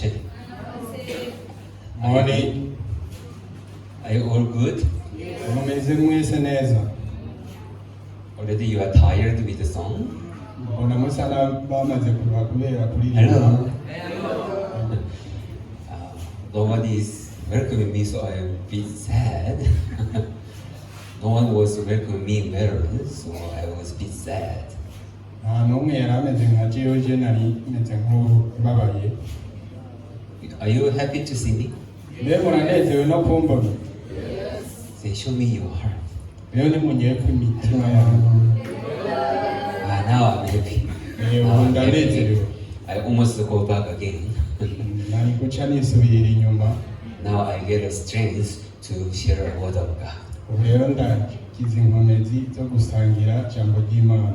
much. Morning. Are you all good? Mumeze mwese neza. Already you are tired with the song? Mbona musala bamaze kuruha kubera kuririmba. Hello. Nobody is welcoming me, so I am a bit sad. No one was welcoming me well, so I was a bit sad. Nta n'umwe yari ameze nka jewe nari meze nk'ubabaye. Are you happy to see me? Mbe muranezerewe no kumbona? Say, show me your heart. Rero nimunyeye ku mitima yanyu. Now I'm happy. Ubu ndanezerewe. I almost go back again. Nari guca nisubirira inyuma. Now I get a strength to share a word of God. Ubu rero ndagize inkomezi zo gusangira ijambo ry'Imana.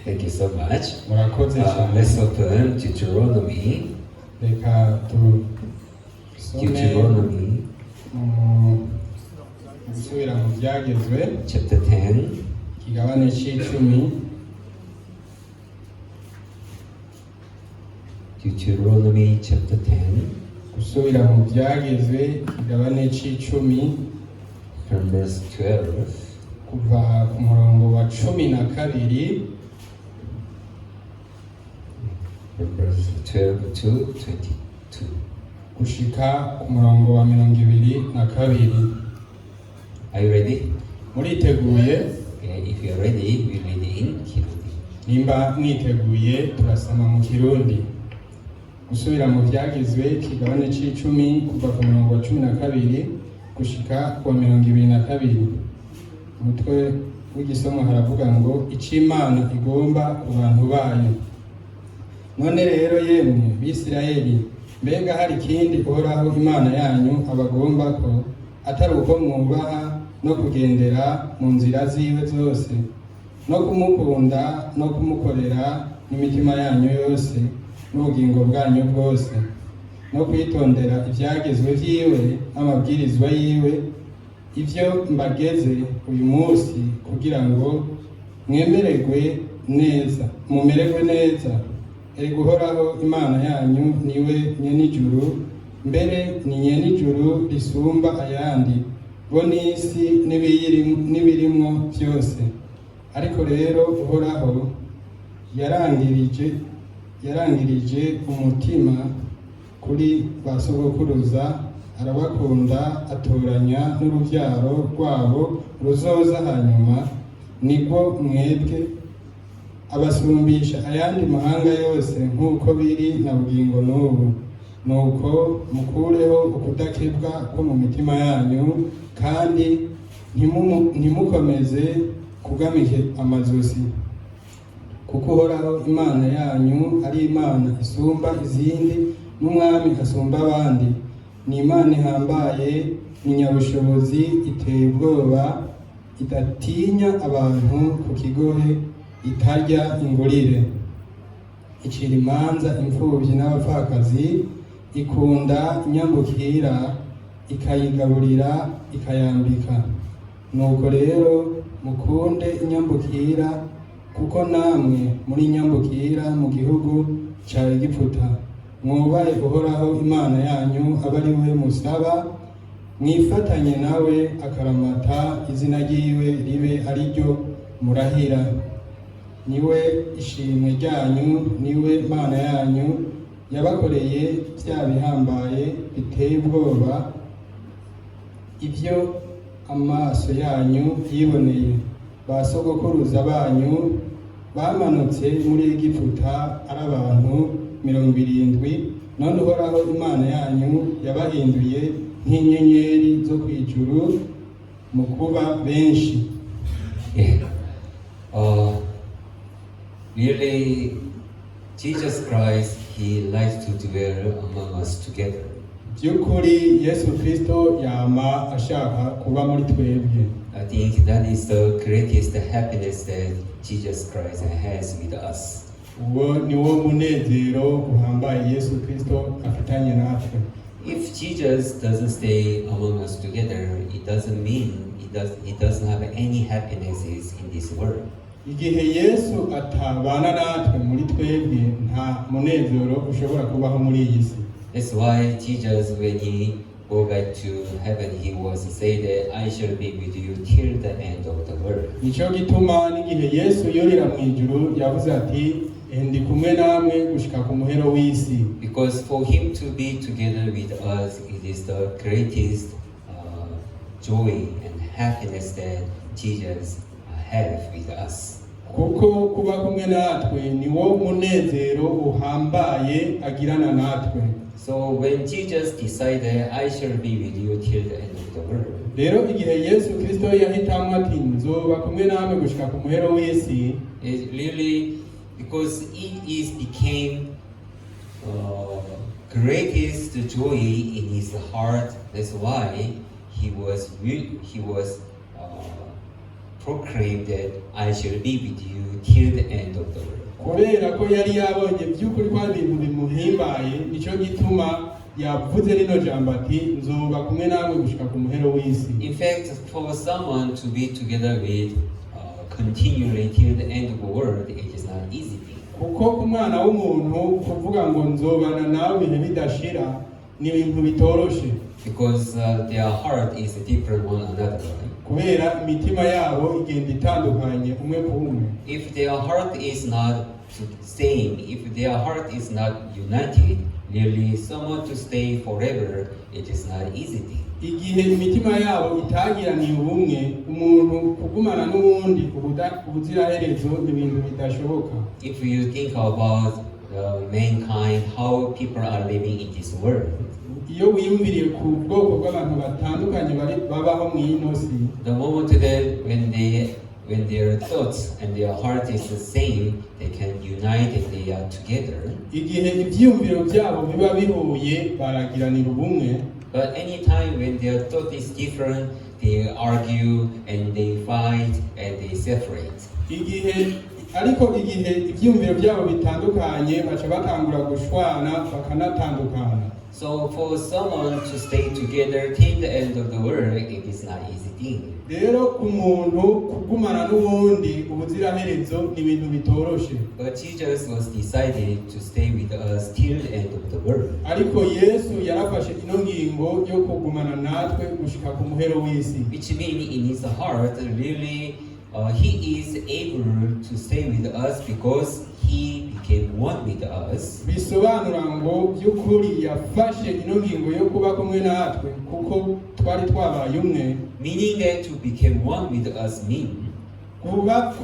Thank you so much. Murakoze cyane. Let's open Deuteronomy. Reka dusome gusubira mu Vyagezwe chapter 10. ikigabane c'icumi. Deuteronomy chapter 10. Gusubira mu Vyagezwe ikigabane c'icumi From verse 12. kuva ku murongo wa 12 From verse 12 to 22. gushika ku murongo wa 22. Are you ready? Muriteguye? Okay, if you are ready, we read in Kirundi. Nimba mwiteguye turasoma mu Kirundi. Gusubira mu Vyagezwe ikigabane c'icumi kuva ku murongo wa 12 gushika ku wa 22. Umutwe w'igisomo haravuga ngo ico Imana igomba ku bantu bayo. None rero yemwe Bisirayeli, mbega hari ikindi Uhoraho Imana yanyu abagomba ko atari uko mwubaha no kugendera mu nzira ziwe zose, no kumukunda no kumukorera n'imitima yanyu yose n'ubugingo bwanyu bwose, no kwitondera ivyagezwe vyiwe n'amabwirizwa yiwe, ivyo mbageze uyu munsi kugira ngo mwemererwe neza, mumererwe neza. Erega Uhoraho Imana yanyu niwe nyenijuru, mbere ni nyenijuru risumba ayandi, bo n'isi n'ibirimwo byose. Ariko rero Uhoraho yarangirije umutima kuri ba sogokuruza, arabakunda atoranya n'uruvyaro rwabo ruzoza hanyuma, nibwo mwebwe abasumbisha ayandi mahanga yose nk'uko biri na bugingo n'ubu. Nuko mukureho ukudakebwa ko mu mitima yanyu, kandi ntimukomeze kugamije amazosi, kuko Uhoraho Imana yanyu ari Imana isumba izindi, n'Umwami asumba abandi. Ni Imana ihambaye, ni nyabushobozi, iteye ubwoba, idatinya abantu ku kigohe, itarya ingurire, icira imanza imfuvyi n'abapfakazi, ikunda inyambukira, ikayigaburira, ikayambika. Nuko rero mukunde inyambukira, kuko namwe muri inyambukira mu gihugu ca Egiputa. Mwubahe Uhoraho Imana yanyu abe ari we musaba, mwifatanye nawe akaramata, izina ryiwe ribe ari ryo murahira. Niwe ishimwe ryanyu, niwe Mana yanyu, yabakoreye bya bihambaye biteye ubwoba, ibyo amaso yanyu yiboneye. Ba sogokuruza banyu bamanutse muri Egiputa ari abantu 70, none Uhoraho Imana yanyu yabahinduye nk'inyenyeri zo kwijuru mu kuba benshi. Really, Jesus Christ, He likes to dwell among us together. Byukuri Yesu Kristo yama ashaka kuba muri twebwe. I think that is the greatest happiness that Jesus Christ has with us. Uwo ni wo munezero uhambaye Yesu Kristo afitanye natwe. If Jesus doesn't stay among us together, it doesn't mean he doesn't have any happinesses in this world. igihe Yesu atabana natwe muri twebwe nta munezero ushobora kubaho muri iyi si. That's why Jesus, when he go back to heaven, he was say that I shall be with you till the end of the world. Nico gituma n'igihe Yesu yorera mu ijuru yavuze ati ndi kumwe namwe gushika ku muhero w'isi. Because for him to be together with us, it is the greatest joy and happiness that Jesus have with us. Kuko kuba kumwe natwe niwo munezero uhambaye agirana natwe. So when Jesus decided, I shall be with you till the end of the world. Rero igihe Yesu Kristo yahitamwe ati nzoba kumwe namwe gushika ku muhero w'isi, It really, because it is became greatest joy in his heart. That's why he was proclaimed that I shall be with you till the end of the world. kubera ko yari yabonye by'ukuri ko ari ibintu bimuhimbaye, nico gituma yavuze rino jambo ati nzoba kumwe namwe gushika ku muhero w'isi. In fact, for someone to be together with continually till the end of the world, it is not easy thing. Kuko ku mwana w'umuntu kuvuga ngo nzobana nawe ibihe bidashira ni ibintu bitoroshe. Because their heart is different one another. Kubera imitima yabo igenda itandukanye umwe ku umwe. If their heart is not same, if their heart is not united, really someone to stay forever, it is not easy thing. Igihe imitima yabo itagiraniye ubumwe, umuntu kugumana n'uwundi ubuziraherezo ni ibintu bidashoboka. If you think about mankind, how people are living in this world, iyo wiyumviriye ku bwoko bw'abantu batandukanye babaho mu ino si, the moment that when their thoughts and their heart is the same, they can unite and they are together. igihe ibyiyumviro byabo biba bihuye baragiranira ubumwe. But anytime when their thought is different, they argue and they fight and they separate. Ariko igihe ibyiyumviro byabo bitandukanye baca batangura gushwana bakanatandukana. So for someone to stay together till the end of the world, it is not easy thing. Rero umuntu kugumana n'uwundi ubuziraherezo ni ibintu bitoroshe. But Jesus was decided to stay with us till the end of the world. Ariko Yesu yarafashe ino ngingo yo kugumana natwe gushika ku muhero w'isi. Which means in his heart, really, he is able to stay with us because he became one with us. Bisobanura ngo by'ukuri yafashe ino ngingo yo kuba kumwe natwe kuko twari twabaye umwe. Meaning that to become one with us mean kuba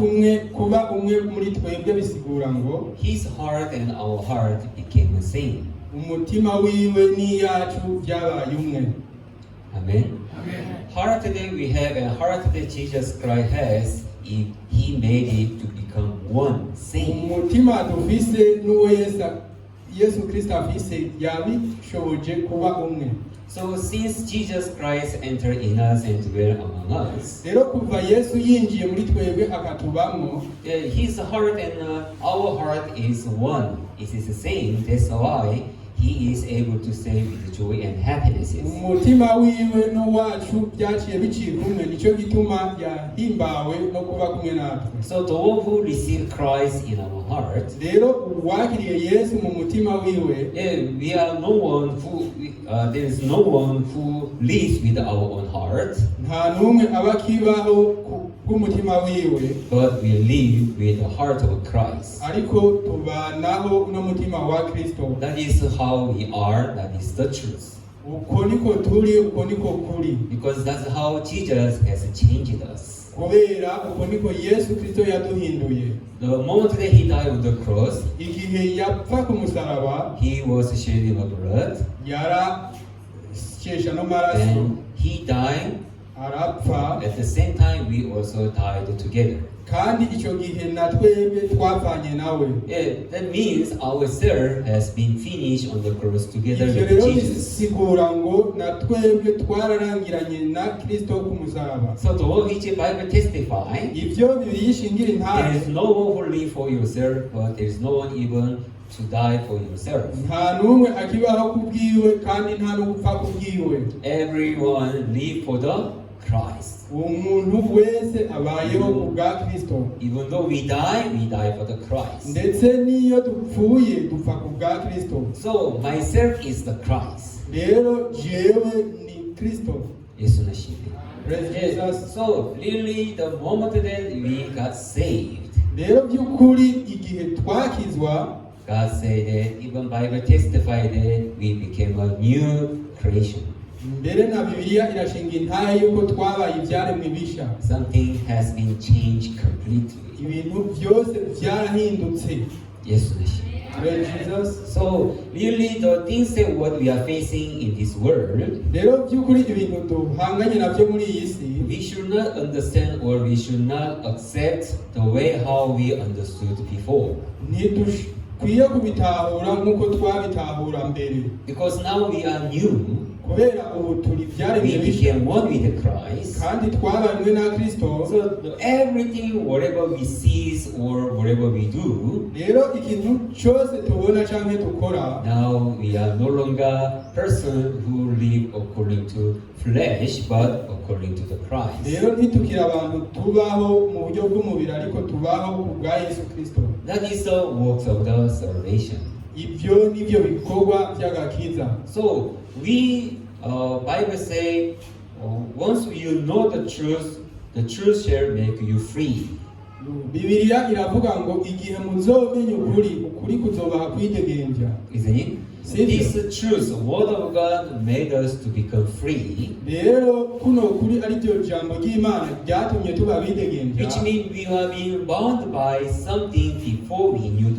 umwe muri twebwe bisigura ngo his heart and our heart became the same. Umutima wiwe n'iyacu byabaye umwe. Amen. Heart that we have and heart that Jesus Christ has, he made it to become one, same. Umutima dufise n'uwo Yesu Kristo afise yabishoboje kuba umwe. So since Jesus Christ entered in us and dwelt among us, rero kuva Yesu yinjiye muri twebwe akatubamo, his heart and our heart is one. It is the same. That's why he is able to stay with joy and happiness. Umutima wiwe n'uwacu byaciye bicika umwe, nico gituma yahimbawe no kuba kumwe natwe. So the one who received Christ in our heart, rero uwakiriye Yesu mu mutima wiwe, we are no one who there is no one who lives with our own heart, nta numwe aba kibaho k'umutima wiwe, but we live with the heart of Christ. ariko tubanaho n'umutima wa Kristo. That is how we are. That is the truth. Uko niko turi, uko niko kuri. Because that's how Jesus has changed us. Kubera uko niko Yesu Kristo yaduhinduye. The moment that he died on the cross, igihe yapfa ku musaraba, he was shedding of blood, yarashesha n'amaraso, and he died. arapfa. At the same time, we also died together. Kandi icyo gihe na twebwe twapfanye nawe. That means our self has been finished on the cross together Ivyo with rero Jesus. bisigura ngo na twebwe twararangiranye na Kristo ku musaraba. So the word which the Bible testify, Ivyo bibishingira there intare. is no one who live for yourself, but there is no one even to die for yourself. Nta numwe akibaho kubwiwe kandi nta n'upfa kubwiwe. Everyone live for the Christ. umuntu wese abayeho ku bwa Kristo. Even though we die for the Christ. Ndetse niyo dupfuye dupfa ku bwa Kristo. So myself is the Christ. Rero jewe ni Kristo. 예수 나시네. Praise Jesus. So really the moment that we got saved, rero by'ukuri igihe twakizwa, God said that even Bible testified that we became a new creation. mbere na Bibiliya irashinga intahe yuko twabaye ibyaremwe bisha. Something has been changed completely. Ibintu byose byarahindutse. 예수 나시네. Praise Jesus. So really the things that what we are facing in this world, rero by'ukuri ibintu duhanganye nabyo muri iyi si, we should not understand or we should not accept the way how we understood before. Ntidukwiye kubitahura nk'uko twabitahura mbere. Because now we are new. Kubera ubu turi byaremwe we bisha. became one with Christ. Kandi twabanywe na Kristo. So everything, whatever we see or whatever we do, rero ikintu cyose tubona cyangwa dukora, now we are no longer person who live according to flesh but according to the Christ. rero ntitukiri abantu tubaho mu buryo bw'umubiri ariko tubaho ku bwa Yesu Kristo. That is the works of the salvation. Ibyo nibyo bikorwa by'agakiza. So we Bible say once you know the truth shall make you free. Bibiliya iravuga ngo igihe muzomenya ukuri kuzobaha kwidegemvya. Isn't it? This truth, the word of God made us to become free. Rero kuno kuri ari byo jambo ry'Imana ryatumye tuba bidegemvya. Which means we have been bound by something before we knew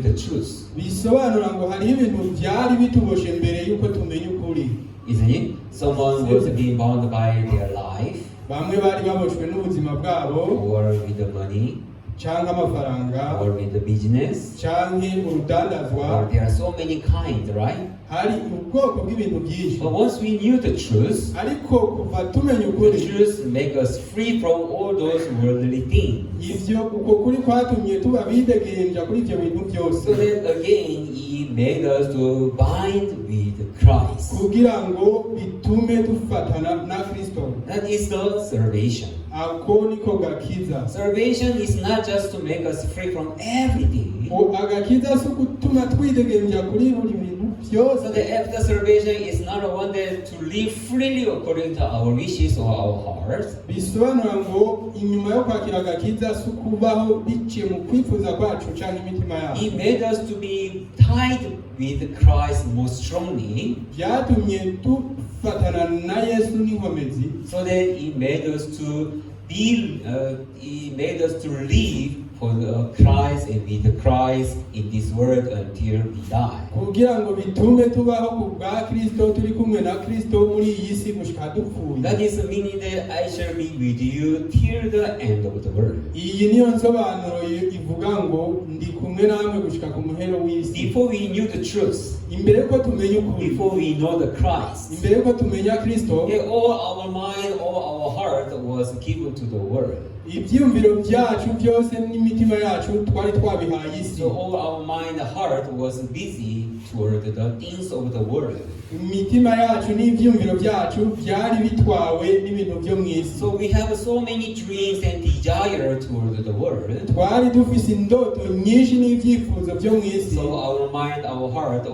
the truth. Bisobanura ngo hari ibintu byari bituboshe mbere yuko tumenya ukuri. Isn't it? Someone was being bound by their life. Bamwe bari baboshwe n'ubuzima bwabo, or with the money, cyangwa amafaranga, or with the business, cyangwa urudandazwa. or there are so many kinds, right? Hari ubwoko bw'ibintu byinshi. But once we knew the truth, ariko kuva tumenya ukuri, the truth make us free from all those worldly things. Ivyo uko kuri kwatumye tuba bidegemvya kuri ivyo bintu byose. So then again, He made us to bind with Christ. Kugira ngo bitume dufatana na Kristo. That is the salvation. Ako niko gakiza. Salvation is not just to make us free from everything. Agakiza si gutuma twidegemvya kuri buri bintu byose. So the after salvation is not a one that to live freely according to our wishes or our hearts. Bisobanura ngo inyuma yo kwakira agakiza si kubaho biciye mu kwifuza kwacu cyangwa imitima yacu. He made us to be tied with Christ more strongly. Byatumye tufatana na Yesu n'inkomezi. So that He made us to He made us to live for Christ and with Christ in this world until we die. Kugira ngo bitume tubaho ku bwa Kristo turi kumwe na Kristo muri iyi si gushika dupfuye. That is the meaning that I shall be with you till the end of the world. Iyi niyo nsobanuro ivuga ngo ndi kumwe namwe gushika ku muhero w'isi. Before we knew the truth, imbere ko tumenya ukuri, before we know the Christ, imbere ko tumenya Kristo, all our mind, all our heart was given to the world. Ibyumviro byacu byose n'imitima yacu twari twabihaye isi. So all our mind, heart was busy toward the things of the world. Imitima yacu n'ibyumviro byacu byari bitwawe n'ibintu byo mu isi. So we have so many dreams and desire toward the world. Twari dufise indoto nyinshi n'ibyifuzo byo mu isi. So our mind, our heart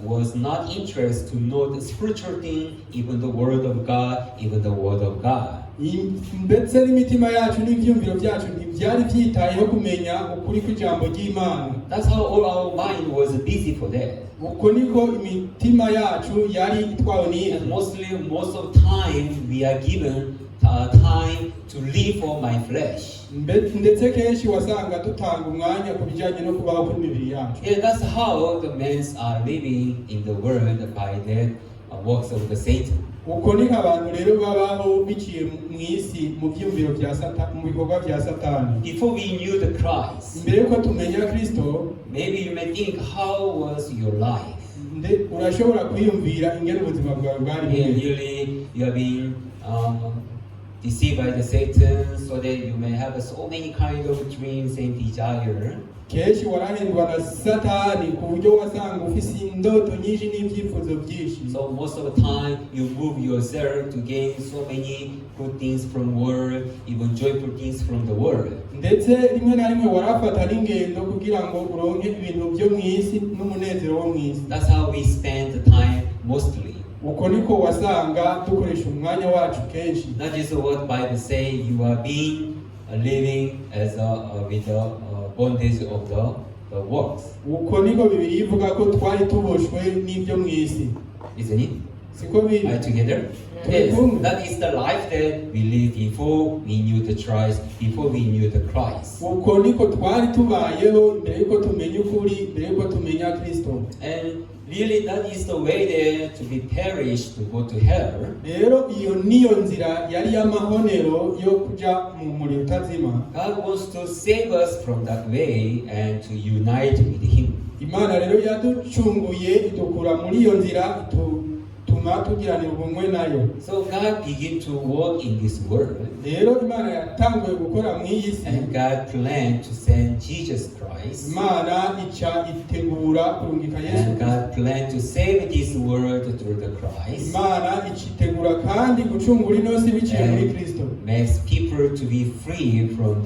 was not interested to know the spiritual thing, even the word of God, even the word of God. Ndetse n'imitima yacu n'ibyumviro byacu ntibyari byitayeho kumenya ukuri kw'ijambo ry'Imana. That's how all our mind was busy for that. Uko niko imitima yacu yari itwawe n'iyo. And most of time we are given time to live for my flesh. Ndetse kenshi wasanga dutanga umwanya ku bijyanye no kubaho kw'imibiri yacu. Yeah, that's how the men are living in the world by the works of the Satan. Uko niko abantu rero babaho biciye mu isi mu byumviro bya Satani, mu bikorwa bya Satani. Before we knew the Christ, mbere yuko tumenya Kristo, maybe you may think, how was your life? Urashobora kwiyumvira ingene ubuzima bwawe bwari bumeze. Really, you have been deceived by the Satan, so that you may have so many kind of dreams and desire. kenshi warahendwa na satani ku buryo wasanga ufise indoto nyinshi n'ibyifuzo byinshi. So most of the time, you move yourself to gain so many good things from world, even joyful things from the world. ndetse rimwe na rimwe warafata n'ingendo kugira ngo uronke ibintu byo mu isi n'umunezero wo mu isi. That's how we spend the time mostly. uko niko wasanga dukoresha umwanya wacu kenshi. That is what Bible say. You are being living as with the bondage of the works. uko niko Bibiliya ivuga ko twari tuboshwe n'ibyo mu isi. Isn't it? siko biri. Are together? Yes. That is the life that we lived before we knew the Christ, before we knew the Christ. uko niko twari tubayeho mbere yuko tumenya ukuri, mbere yuko tumenya Kristo. And really, that is the way there to be perished, to go to hell. rero iyo niyo nzira yari y'amahonero yo kuja mu muriro utazima. God wants to save us from that way and to unite with Him. Imana rero yaducunguye idukura muri iyo nzira ituma tugiranira ubumwe nayo. So God began to work in this world. rero Imana yatanguye gukora mu iyi si. And God planned to send Jesus Christ. Imana ica itegura kurungika Yesu. And God planned to save this world through the Christ. Imana ichitegura kandi gucungura ino si biciye muri And Kristo. makes people to be free from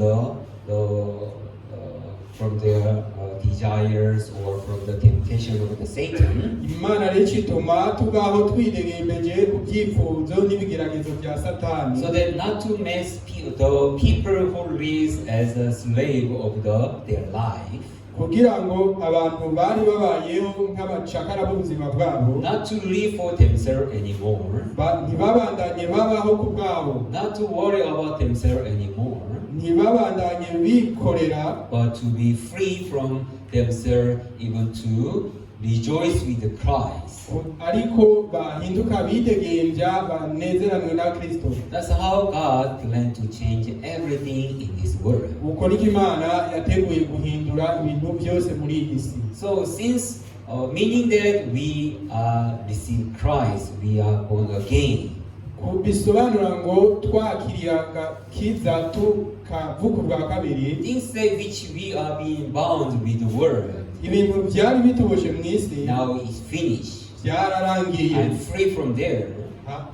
from their desires or from the temptation of the Satan. Imana rero ituma tubaho twidegembeje ku byifuzo n'ibigeragezo bya Satani. So that not to make the people who live as a slave of their life. kugira ngo abantu bari babayeho nk'abacakara b'ubuzima bwabo. Not to live for themselves anymore. ntibabandanye babaho ku bwabo. Not to worry about themselves anymore. ntibabandanye bikorera. But to be free from themselves, even to rejoice with Christ. ariko bahinduka bidegembya banezeranwe na Kristo. That's how God planned to change everything in this world. uko niko Imana yateguye guhindura ibintu byose muri iyi si. So since meaning that we are received Christ, we are born again. bisobanura ngo twakiriyaga kiza tukavuka bwa kabiri. Things that which we are being bound with the world. ibintu byari bituboshe mu isi Now is finished. byararangiye. I'm free from there.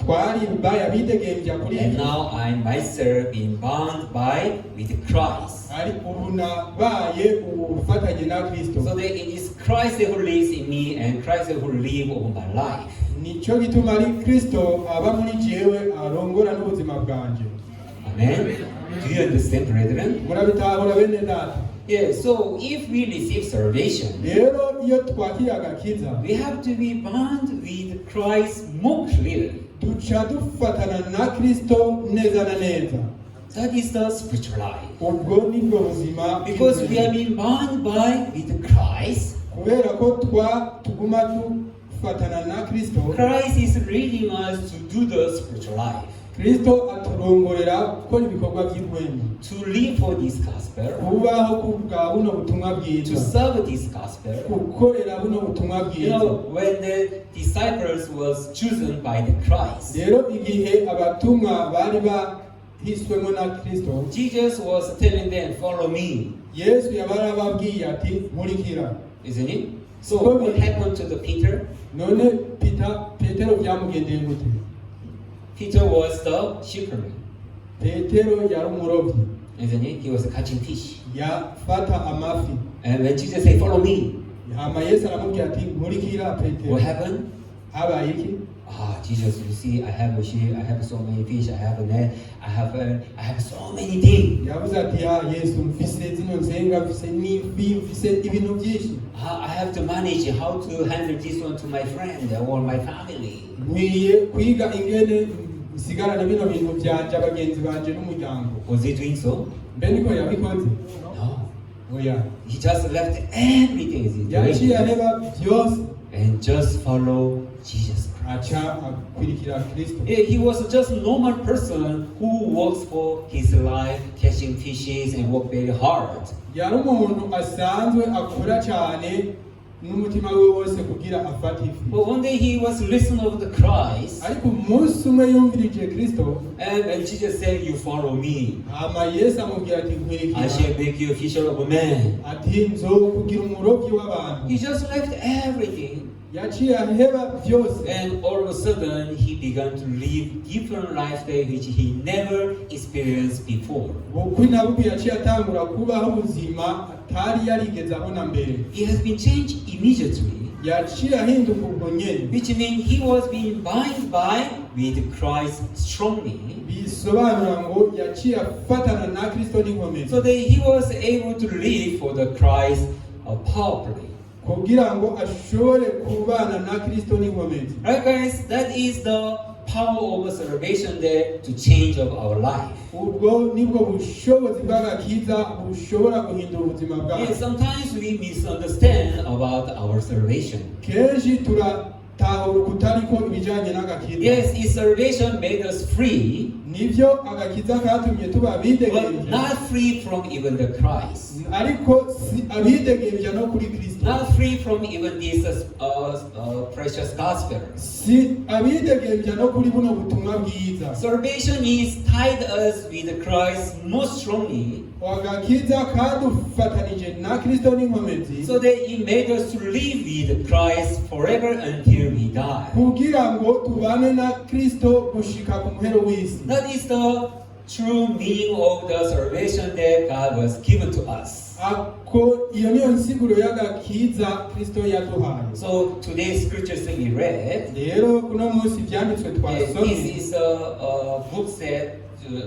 twari bayabidegembya kuri And now I myself being bound with Christ. ari ubu nabaye ubufatanye na Kristo. So that it is Christ who lives in me and Christ who lives over my life. nicyo gituma ari Kristo aba muri jewe arongora n'ubuzima bwanje. Amen. Do you understand, brethren? murabitahura bene data. Yeah, so if we receive salvation, rero iyo twakiriye agakiza we have to be bound with Christ more clearly. duca dufatana na Kristo neza na neza. That is the spiritual life. ubwo nibwo buzima. Because we are being bound with Christ. kubera ko tuguma dufatana na Kristo. Christ is leading us to do the spiritual life. Kristo aturongorera gukora ibikorwa by'ibwami. To live for this gospel. kubaho kubwa buno butumwa To bwiza. serve this gospel. gukorera buno butumwa You bwiza. know, when the disciples was chosen by the Christ, rero igihe abatumwa bari bahiswemo na Kristo, Jesus was telling them, "Follow me." Yesu yabarababwiye ati nkurikira. Isn't it? So what happened to the Peter? none Petero byamugendeye gute? Peter was the shipperman. Petero yari umurobyi. Isn't it? He was catching fish. yafata amafi. And when Jesus said, "Follow me," hama Yesu aramubwira ati nkurikira Petero. what happened? habaye iki? Jesus, you see, I have a ship, I have so many fish, I have a net, I have so many things. yavuze ati Yesu mfise zino nsenga, mfise n'ifi, mfise ibintu byinshi. I have to manage how to handle this one to my friend or my family. nkwiye kwiga ingene nsigarana bino bintu byanje abagenzi banje n'umuryango. Was he doing so? mbe niko yabikoze? No. oya. He just left everything as he yaciye doing areba byose and just follow Jesus Christ. aca akurikira Kristo. He was just a normal person who works for his life, catching fishes and work very hard. yari umuntu asanzwe akora cyane n'umutima we wose kugira afate ifi. But one day he was listening of the Christ, Ariko umunsi umwe yumvirije Kristo, and when Jesus said, "You follow me, hama Yesu amubwira ati I nkurikira, shall make you a fisher of men." ati nzokugira umurobyi w'abantu. He just left everything, Yaciye aheba byose, and all of a sudden he began to live different lifestyle which he never experienced before. bukwi na bukwi yaciye atangura kubaho ubuzima atari yarigeze abona mbere. He has been changed immediately, Yaciye ahinduka ubwo nyene, which means he was being bound by with Christ strongly, bisobanura ngo yaciye afatana na Kristo n'inkomezi, so that he was able to live for the Christ powerfully. kugira ngo ashobore kubana na Kristo n'inkomezi. Right, guys, that is the power of salvation there to change of our life. Ubwo nibwo bushobozi bw'agakiza bushobora guhindura ubuzima Yes, bwacu. sometimes we misunderstand about our salvation. Kenshi turatahura ukutariko ibijanye n'agakiza. Yes, his salvation made us free, Nivyo agakiza katumye tuba but abidegemvya, not free from even the Christ. ariko si abidegemvya no kuri Kristo, Not free from even this precious gospel. si abidegemvya no kuri buno butumwa bwiza. Salvation is tied us with Christ most strongly, Agakiza kadufatanije na Kristo n'inkomezi, so that He made us to live with Christ forever until we die. kugira ngo tubane na Kristo gushika ku muhero w'isi. That is the true meaning of the salvation that God was given to us. Ako iyo niyo nsiguro y'agakiza Kristo yaduhaye. So today's scriptures that we read, Rero kuno munsi ivyanditswe this twasomye, is a book that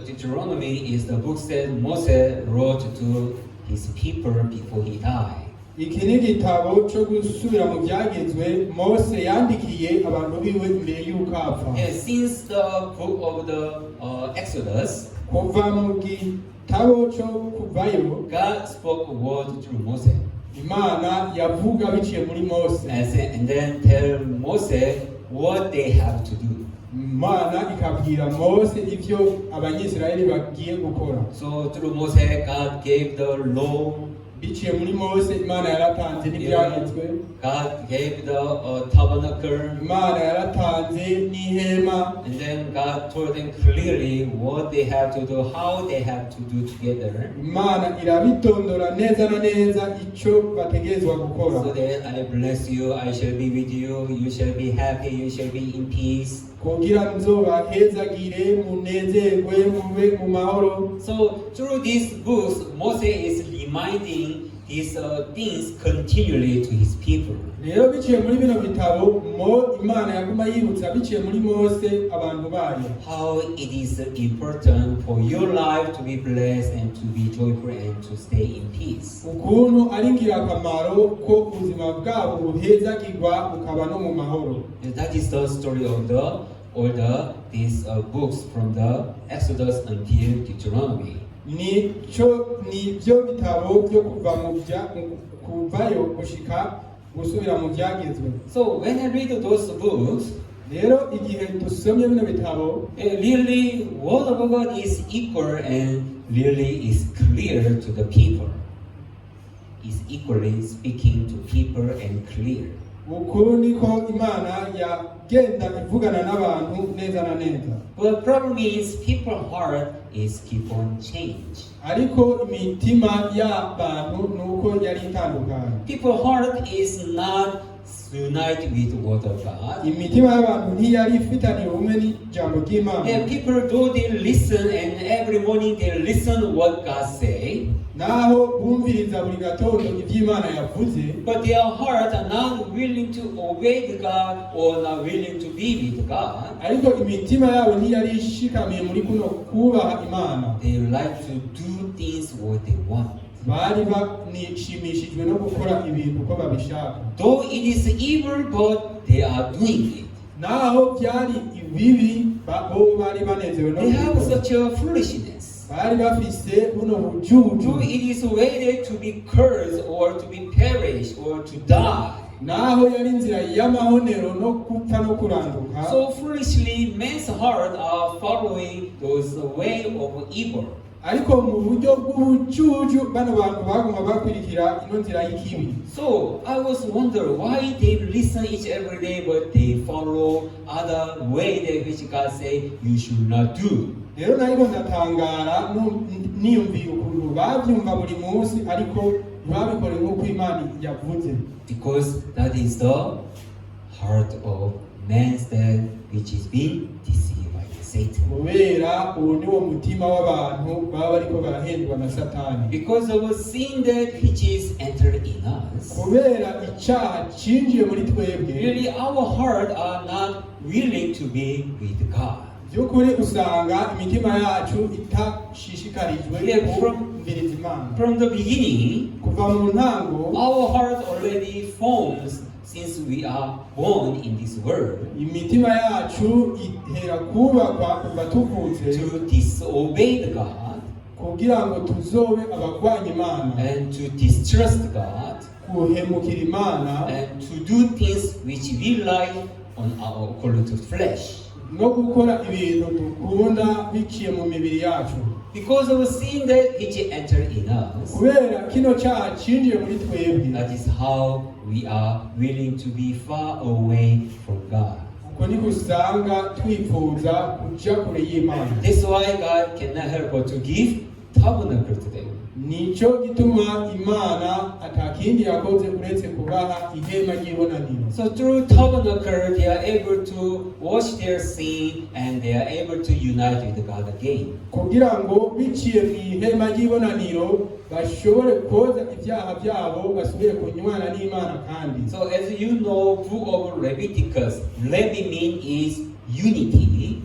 Deuteronomy is the book that Moses wrote to his people before he died. iki ni igitabo cyo gusubira mu Vyagezwe Mose yandikiye abantu biwe mbere y'uko apfa. And since the book of the Exodus, Kuva mu gitabo cyo kuvayo, God spoke a word through Moses, Imana yavuga biciye muri Mose, and then tell Moses what they have to do. Imana ikabwira Mose ivyo abanyisirayeli bagiye gukora. So through Moses, God gave the law. Biciye muri Mose, Imana yaratanze n'ibyanditswe, God gave the tabernacle, Imana yaratanze n'ihema, and then God told them clearly what they have to do, how they have to do together, Imana irabitondora neza na neza icyo bategerezwa gukora. so that I bless you, I shall be with you, you shall be happy, you shall be in peace. Kugira nzobahezagire munezerwe mube mu mahoro. So through these books, Moses is reminding these things continually to his people. Rero biciye muri bino bitabo Imana yaguma yibutsa biciye muri Mose abantu bayo How it is important for your life to be blessed and to be joyful and to stay in peace. ukuntu ari ingirakamaro ko ubuzima bwabo buhezagirwa bukaba no mu mahoro. And that is the story of these books from the Exodus until Deuteronomy. Nibyo bitabo byo kuvayo gushika gusubira mu Vyagezwe. So when I read those books, Rero igihe dusomye bino bitabo, really word of God is equal and really is clear to the people. Is equally speaking to people and clear. ukuru niko Imana yagenda ivugana n'abantu neza na neza. But the problem is people's heart is keep on change. Ariko imitima y'abantu nuko yari itandukanye. People's heart is not united with the word of God. Imitima y'abantu ntiyari ifitaniye ubumwe n'ijambo ry'Imana. And people though they listen and every morning they listen what God say, Naho bumviriza buri gatondo ivy'Imana yavuze, but their heart are not willing to obey God or not willing to be with God. ariko imitima yabo ntiyari ishikamiye muri kuno kubaha Imana. They like to do things what they want. Bari banishimishijwe no gukora ibintu uko babishaka. Though it is evil, but they are doing it. Naho byari ibibi, bo bari banezerewe no They have kubikora. such a foolishness. Bari bafise buno Though bujuju. it is waited to be cursed or to be perished or to die. Naho yari inzira y'amahonero no gupfa no kuranduka. So foolishly, men's heart are following those way of evil. ariko mu buryo bw'ubucucu bano bantu baguma bakurikira ino nzira y'ikibi. So I was wondering why they listen each every day, but they follow other way that which God say you should not do. Rero nariko ndatangara niyumviye ukuntu bavyumva buri munsi ariko ntibabikore nk'uko Imana yavuze. Because that is the heart of man's that which is being deceived by Satan. Kubera uwo ni wo mutima w'abantu baba bariko barahendwa na Satani. Because of a sin that which is entered in us. Kubera icyaha cinjiye muri twebwe. Really our heart are not willing to be with God. Byukuri usanga imitima yacu itashishikarijwe kumviriza Imana. From the beginning, kuva mu ntango, our heart already forms since we are born in this world. Imitima yacu ihera kubakwa kuva tuvutse to disobey God, kugira ngo tuzobe abagwanya Imana, and to distrust God, kuhemukira Imana, and to do things which we like on our according to flesh. No gukora ibintu dukunda biciye mu mibiri yacu. Because of a sin that which entered in us, kubera kino cyaha cinjiye muri twebwe, that is how we are willing to be far away from God. Uko niko usanga twifuza kuja kure y'Imana. That's why God cannot help but to give tabernacle to them. Nico gituma Imana atakindi yakoze uretse kubaha ihema ry'ibonaniro. So through tabernacle they are able to wash their sin and they are able to unite with God again. Kugira ngo biciye mu ihema ry'ibonaniro bashobore koza ibyaha byabo basubire kunywana n'Imana kandi. So as you know, book of Leviticus, Levi mean is unity.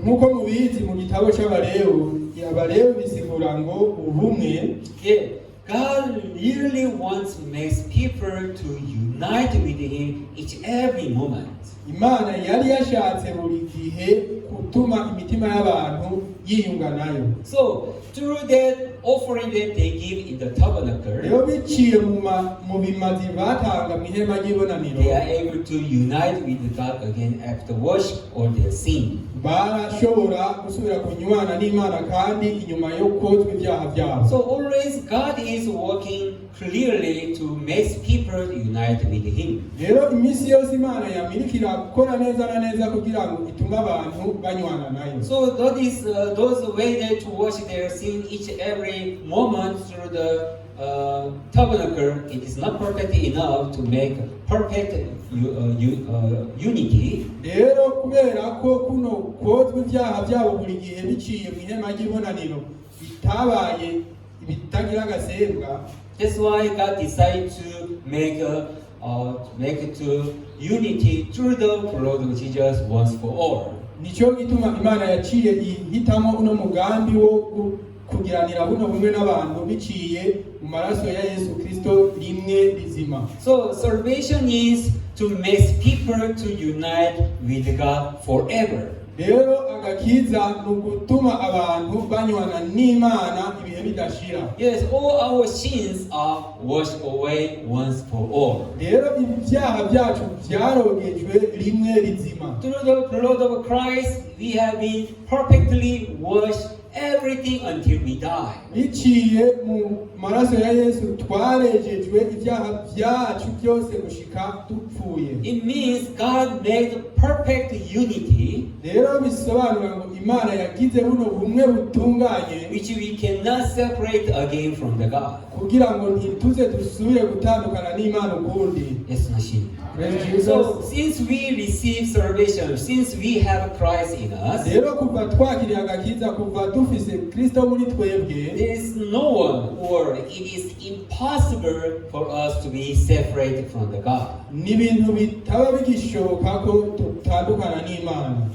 Nkuko mubizi mu gitabo cy'Abalewi, Abalewi bisigura ngo ubumwe. Yeah, God really wants makes people to unite with Him each every moment. Imana yari yashatse buri gihe gutuma imitima y'abantu yiyunga nayo. So through that offering that they give in the tabernacle, rero biciye mu bimazi batanga mu ihema ry'ibonaniro, they are able to unite with God again after wash all their sin. Barashobora gusubira kunywana n'Imana kandi inyuma yo kozwa ibyaha byabo. So always God is working clearly to make people unite with Him. Rero imisi yose Imana yamirikira gukora neza na neza kugira ngo itume abantu banywana nayo. So that is those way that to wash their sin each every moment through the tabernacle. It is not perfect enough to make perfect unity. Rero kubera ko kuno kozwa ibyaha byabo buri gihe biciye mu ihema ry'ibonaniro bitabaye ibitagira agasembwa. That's why God decided to make it to unity through the blood of Jesus once for all. Nico gituma Imana yaciye ihitamo uno mugambi wo kugiranira buno bumwe n'abantu biciye mu maraso ya Yesu Kristo rimwe rizima. So salvation is to make people to unite with God forever. Rero agakiza nugutuma abantu banywana n'Imana ibihe bidashira. Yes, all our sins are washed away once for all. Rero ibyaha byacu byarogejwe rimwe rizima. Through the blood of Christ, we have been perfectly washed everything until we die. Biciye mu maraso ya Yesu twarejejwe ibyaha byacu byose gushika dupfuye. It means God made perfect unity, rero bisobanura ngo Imana yagize buno bumwe butunganye, which we cannot separate again from the God. kugira ngo ntituze dusubire gutandukana n'Imana ukundi. Yes, machine. Praise So Jesus. since we receive salvation, since we have Christ in us, rero kuva twakiriye agakiza, kuva dufise Kristo muri twebwe, there is no one, or it is impossible for us to be separated from the God. ni ibintu bitaba bigishoboka ko tutandukana n'Imana.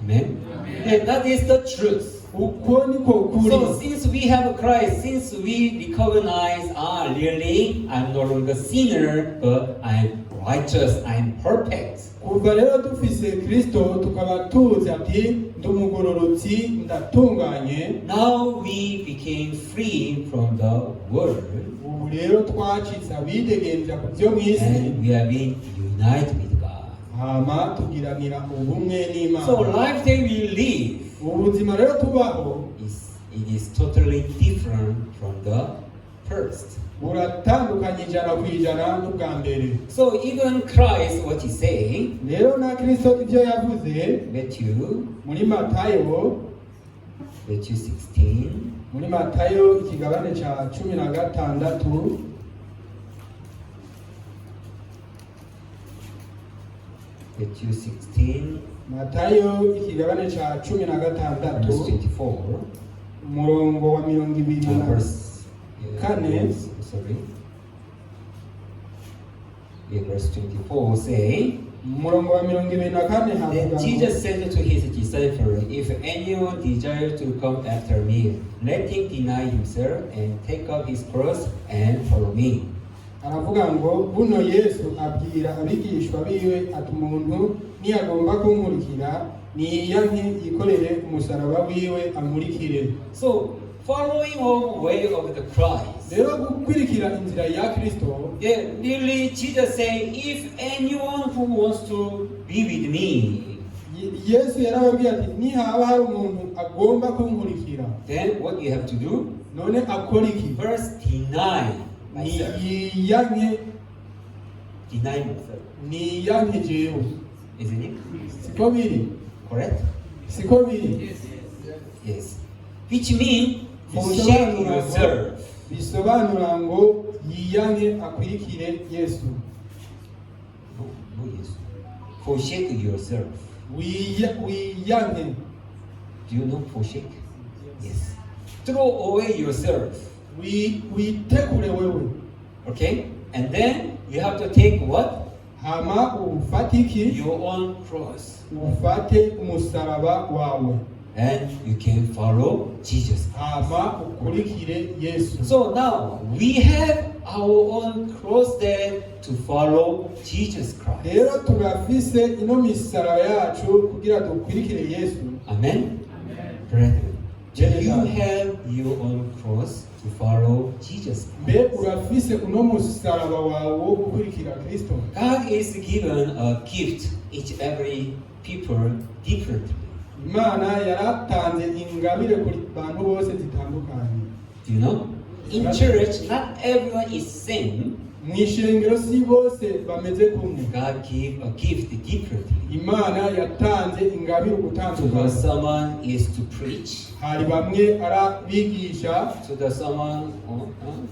Amen. And that is the truth. Uko niko kuri. So since we have Christ, since we recognize, really, I'm no longer sinner, but I'm righteous, I'm perfect. Kuva rero dufise Kristo tukaba tuzi ati ndumugororotsi ndatunganye. Now we became free from the world, Ubu rero twacitse abidegenza ku byo mw'isi, and we have been united with God. hama tugiranira ubumwe n'Imana. So life that we live ubuzima rero tubaho is it is totally different from the first. buratandukanye ijana ku ijana n'ubwa mbere. So even Christ, what he's saying, Rero na Kristo ibyo yavuze Matthew muri Matayo 16, muri Matayo ikigabane cya 16 Matthew 16, Matayo ikigabane cya 16 verse 24, umurongo wa 24 verse, Kane. sorry, verse 24 say, umurongo wa 24 Then havuga Jesus said to his disciples, If anyone desires to come after me, let him deny himself and take up his cross and follow me. aravuga ngo buno Yesu abwira abigishwa biwe ati umuntu niyagomba kunkurikira niyanke yikorere umusaraba wiwe amurikire. So, following the way of the Christ. Rero gukurikira inzira ya Kristo, Yeah, really, Jesus saying, if anyone who wants to be with me, Yesu yarababwiye ati nihaba hari umuntu agomba kunkurikira then what you have to do? none akora iki? First, deny myself. niyanke jewe. Isn't it? Siko biri? Correct? Siko biri? Yes. Which means, forsake yourself. bisobanura ngo yiyanke akurikire Yesu. No, yes. Forsake yourself. wiyanke. Do you know forsake? Yes. Throw away yourself. witekure wewe. Okay? And then you have to take what? Hama ufatiki Your own cross. ufate umusaraba wawe. And you can follow Jesus. Hama ukurikire Yesu. So now we have our own cross there to follow Jesus Christ. Rero turafise ino misaraba yacu kugira dukurikire Yesu. Amen? Brethren, do you have your own cross to follow Jesus Mbe Christ? urafise uno musaraba wawe wo gukurikira Kristo. God is given a gift each every people differently. Imana yaratanze ingabire kuri bantu bose zitandukanye. Do you know? In church, not everyone is same. Mu ishengero si bose bameze kumwe. God give a gift differently. Imana yatanze ingabire To gutandukanye. someone is to preach. Hari bamwe arabigisha, To someone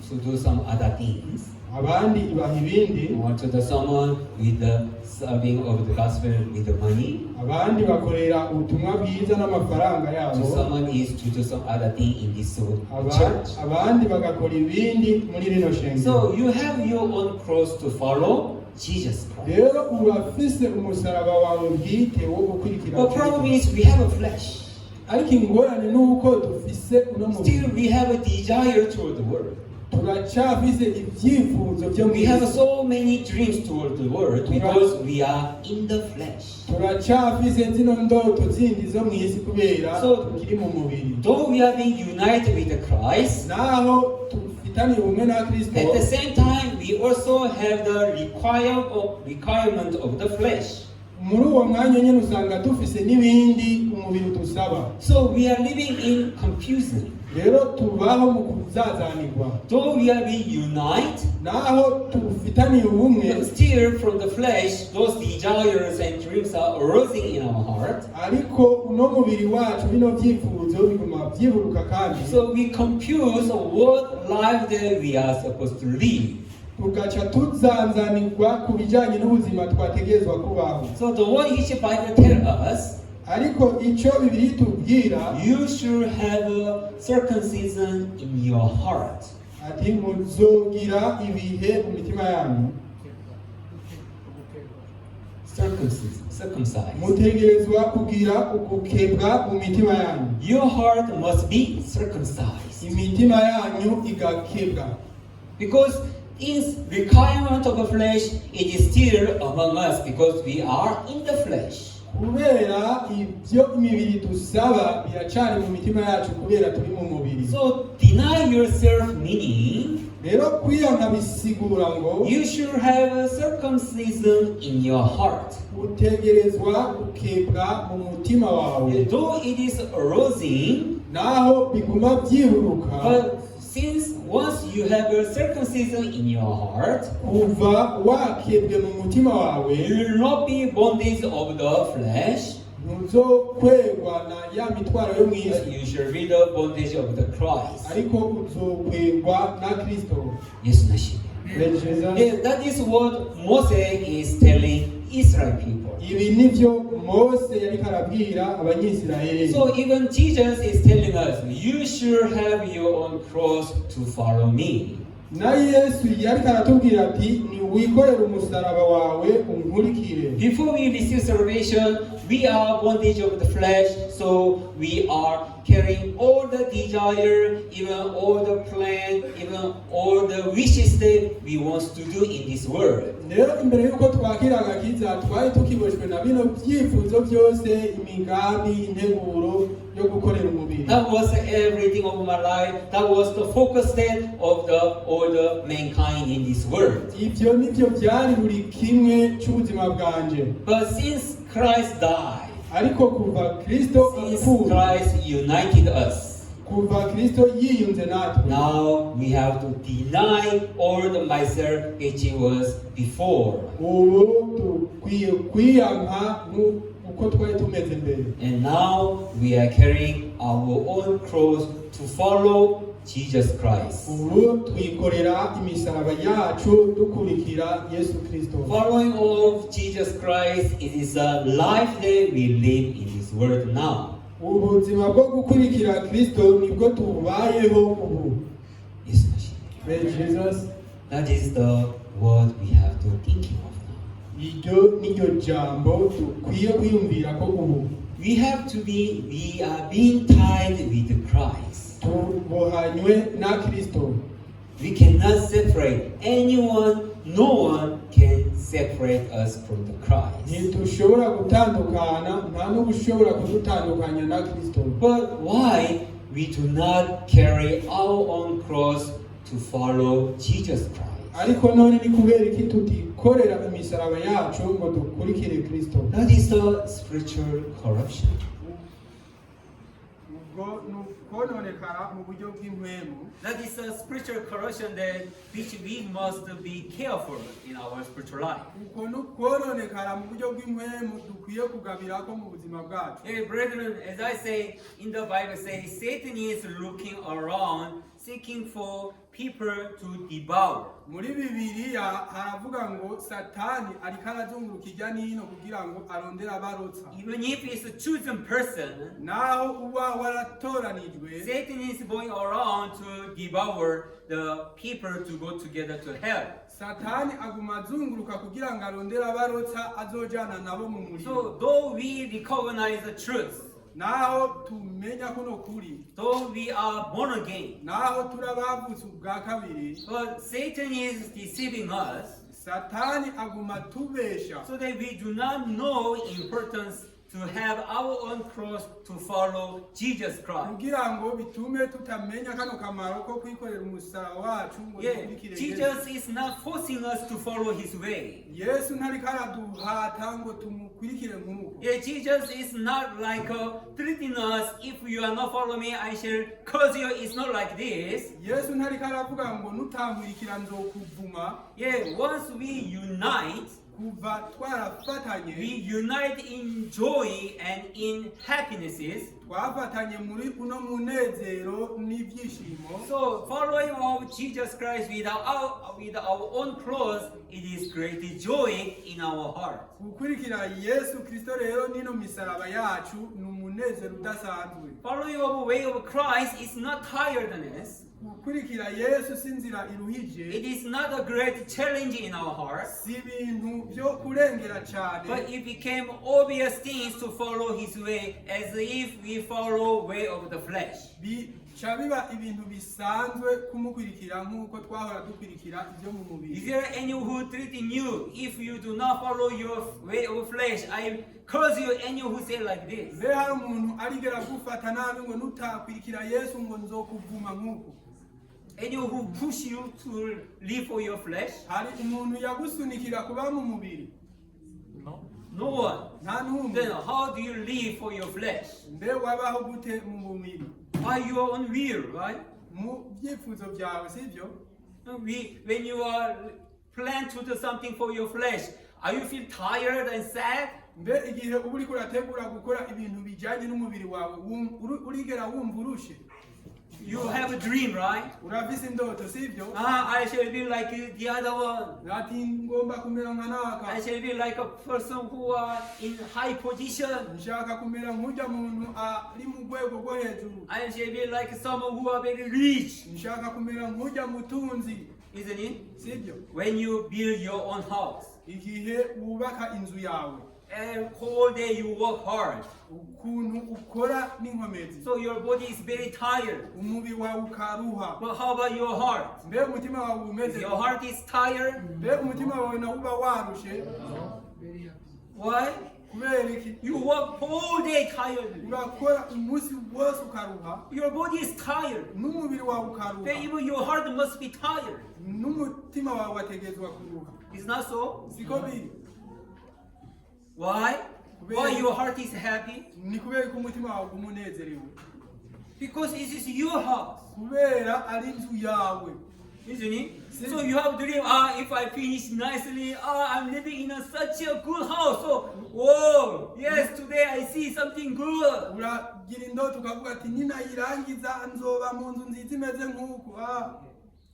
to do some other things. abandi ibaha ibindi, Or to someone with the serving of the gospel with the money. abandi bakorera ubutumwa bwiza n'amafaranga To yabo, someone is to do some other thing in this church. abandi bagakora ibindi muri rino shengero. So you have your own cross to follow Jesus Christ. Rero urafise umusaraba wawe bwite wo gukurikira The problem Kristo. is we have a flesh. Ariko ingorane nuko dufise uno mubiri. Still we have a desire toward the world. Turacafise ibyifuzo byo mu We have isi. so many dreams toward the world because we are in the flesh. Turacafise zino ndoto zindi zo mu isi kubera So- tukiri mu mubiri. Though we are being united with Christ, Naho tufitaniye ubumwe na Kristo, at the same time we also have the requirement of the flesh. muri uwo mwanya nyine usanga dufise n'ibindi umubiri udusaba. So we are living in confusion. Rero tubaho mu kuzazanirwa. Though we are being united, Naho tufitaniye ubumwe, but still from the flesh, those desires and dreams are arising in our heart. ariko uno mubiri wacu bino byifuzo biguma byiburuka kandi So we confuse what life that we are supposed to live. tugaca tuzanzanirwa ku bijyanye n'ubuzima twategerezwa kubaho. So the one which the Bible tells us, Ariko icyo Bibiliya itubwira you should have a circumcision in your heart. ati muzogira ibihe mu mitima yanyu, Circumcised. mutegerezwa kugira ukukebwa mu mitima yanyu, Your heart must be circumcised. imitima yanyu igakebwa. Because in requirement of the flesh, it is still among us because we are in the flesh. kubera ibyo imibiri dusaba biracari mu mitima yacu kubera turi mu mubiri. So deny yourself meaning Rero kwiyanga bisigura ngo you should have a circumcision in your heart. utegerezwa gukebwa mu mutima wawe, Though it is arousing, naho biguma byihuruka, but since once you have a circumcision in your heart, kuva wakebwe mu mutima wawe you will not be bondage of the flesh, ntuzokwegwa na ya mitwaro yo mu but isi, you shall be the bondage of the Christ. ariko uzokwegwa na Kristo. Yes, Nashim. Yes, That is what Moses is telling Israel people. ibi nivyo Mose yariko arabwira abanyisirayeli. So even Jesus is telling us, you should have your own cross to follow me. Na Yesu yariko aratubwira ati ni wikorere umusaraba wawe unkurikire. Before we receive salvation, we are bondage of the flesh, so we are carrying all the desire, even all the plan, even all the wishes that we want to do in this world. Rero imbere yuko twakira agakiza twari tukiboshwe na bino byifuzo byose, imigambi, integuro yo gukorera umubiri. That was everything of my life. That was the focus then of all the mankind in this world. Ivyo nivyo byari buri kimwe cy'ubuzima bwanje. But since Christ died, Ariko kuva Kristo since apfuye, Christ united us, kuva Kristo yiyunze natwe, now we have to deny all the myself which was before. ubu dukwiye kwiyanka uko twari tumeze mbere. And now we are carrying our own cross to follow Jesus Christ. Ubu twikorera imisaraba yacu dukurikira Yesu Kristo. Following of Jesus Christ, it is a life that we live in this world now. Ubuzima bwo gukurikira Kristo nibwo tubayeho ubu. Yes, Praise Jesus. that is the word we have to thinking of now. Iryo niryo jambo dukwiye kwiyumvira ko ubu We are being tied with Christ. tubohanywe na Kristo. We cannot separate anyone. No one can separate us from the Christ. Ntitushobora gutandukana, nta n'ubushobora kudutandukanya na Kristo. But why we do not carry our own cross to follow Jesus Christ? Ariko none ni kubera iki tutikorera imisaraba yacu ngo dukurikire Kristo? That is the spiritual corruption. Ubwo ni ukononekara mu buryo bw'impwemu. That is a spiritual corruption that which we must be careful in our spiritual life. Uko ni ukononekara mu buryo bw'impwemu dukwiye kugabirako mu buzima bwacu. Hey, brethren, as I say in the Bible, says Satan is looking around, seeking for people to devour. Muri Bibiliya haravuga ngo Satani ariko arazunguruka ijya n'ino kugira ngo arondere abarotsa. Even if it's a chosen person, Naho uba waratoranijwe, Satan is going around to devour the people to go together to hell. Satani aguma azunguruka kugira ngo arondere abarotsa azojana nabo mu muriro. So though we recognize the truth, Naho tumenya kuno kuri, though we are born again, naho turabavutse ubwa kabiri, but Satan is deceiving us Satani aguma tubesha so that we do not know importance to have our own cross to follow Jesus Christ. kugira ngo bitume tutamenya kano kamaro ko kwikorera umusaraba wacu ngo Yeah, dukurikire Jesus is not forcing us to follow his way. Yesu ntariko araduhata ngo tumukurikire nk'uko. Yeah, Jesus is not like threatening us. If you are not following me, I shall curse you. It's not like this. Yesu ntariko aravuga ngo nutankurikira nzokuvuma. Yeah, once we unite, Kuva twarafatanye, we unite in joy and in happinesses. twafatanye muri uno munezero n'ibyishimo. So following of Jesus Christ with our own cross, it is great joy in our heart. Gukurikira Yesu Kristo rero nino misaraba yacu ni umunezero udasanzwe. Following of the way of Christ is not tiredness. Gukurikira Yesu sinzira iruhije. It is not a great challenge in our hearts. Si ibintu byo kurengera cyane. But it became obvious things to follow his way as if we follow way of the flesh. bica biba ibintu bisanzwe kumukurikira nk'uko twahora dukurikira ibyo mu mubiri. Is there anyone who treating you if you do not follow your way of flesh? I curse you. Anyone who say like this? Mbe hari umuntu arigera gufata nabi ngo nutakurikira Yesu ngo nzokuvuma nk'uko? Anyone who push you to live for your flesh? Hari umuntu yagusunikira kuba mu mubiri? No one. Nta n'umwe. Then how do you live for your flesh? Mbe wabaho gute mu mubiri? By your own will, right? Mu byifuzo byawe sibyo? When you are plan to do something for your flesh, are you feel tired and sad? Mbe igihe uba uriko urategura gukora ibintu bijyanye n'umubiri wawe urigera wumva urushe? You have a dream, right? Urafise indoto sibyo? I shall be like the other one. Ati ngomba kumera nka naka. I shall be like a person who are in high position. Nshaka kumera nk'ujya muntu ari mu rwego rwo hejuru. I shall be like someone who are very rich. Nshaka kumera nk'ujya mutunzi. Isn't it? Sibyo? When you build your own house, Igihe wubaka inzu yawe. and whole day you work hard, Ukuntu ukora n'inkomezi. so your body is very tired. Umubiri wawe ukaruha. But how about your heart? Mbe umutima wawe umeze. Your heart is tired. Mbe umutima wawe na uba warushe. Why? Kubera iki? You work whole day tired. Urakora umunsi wose ukaruha. Your body is tired. N'umubiri wawe Then ukaruha. even your heart must be tired. N'umutima wawe wategezwa kuruha. It's not so? Siko biri. Why? Why your heart is happy? Ni kubera ko umutima wawe umunezerewe. Because it is your house, Kubera ari inzu yawe. isn't it? So you have dream, if I finish nicely, I'm living in such a good house. So, whoa, yes, today I see something good. Uragira indoto ukavuga ati ninayirangiza nzoba mu nzu nziza imeze nk'uku.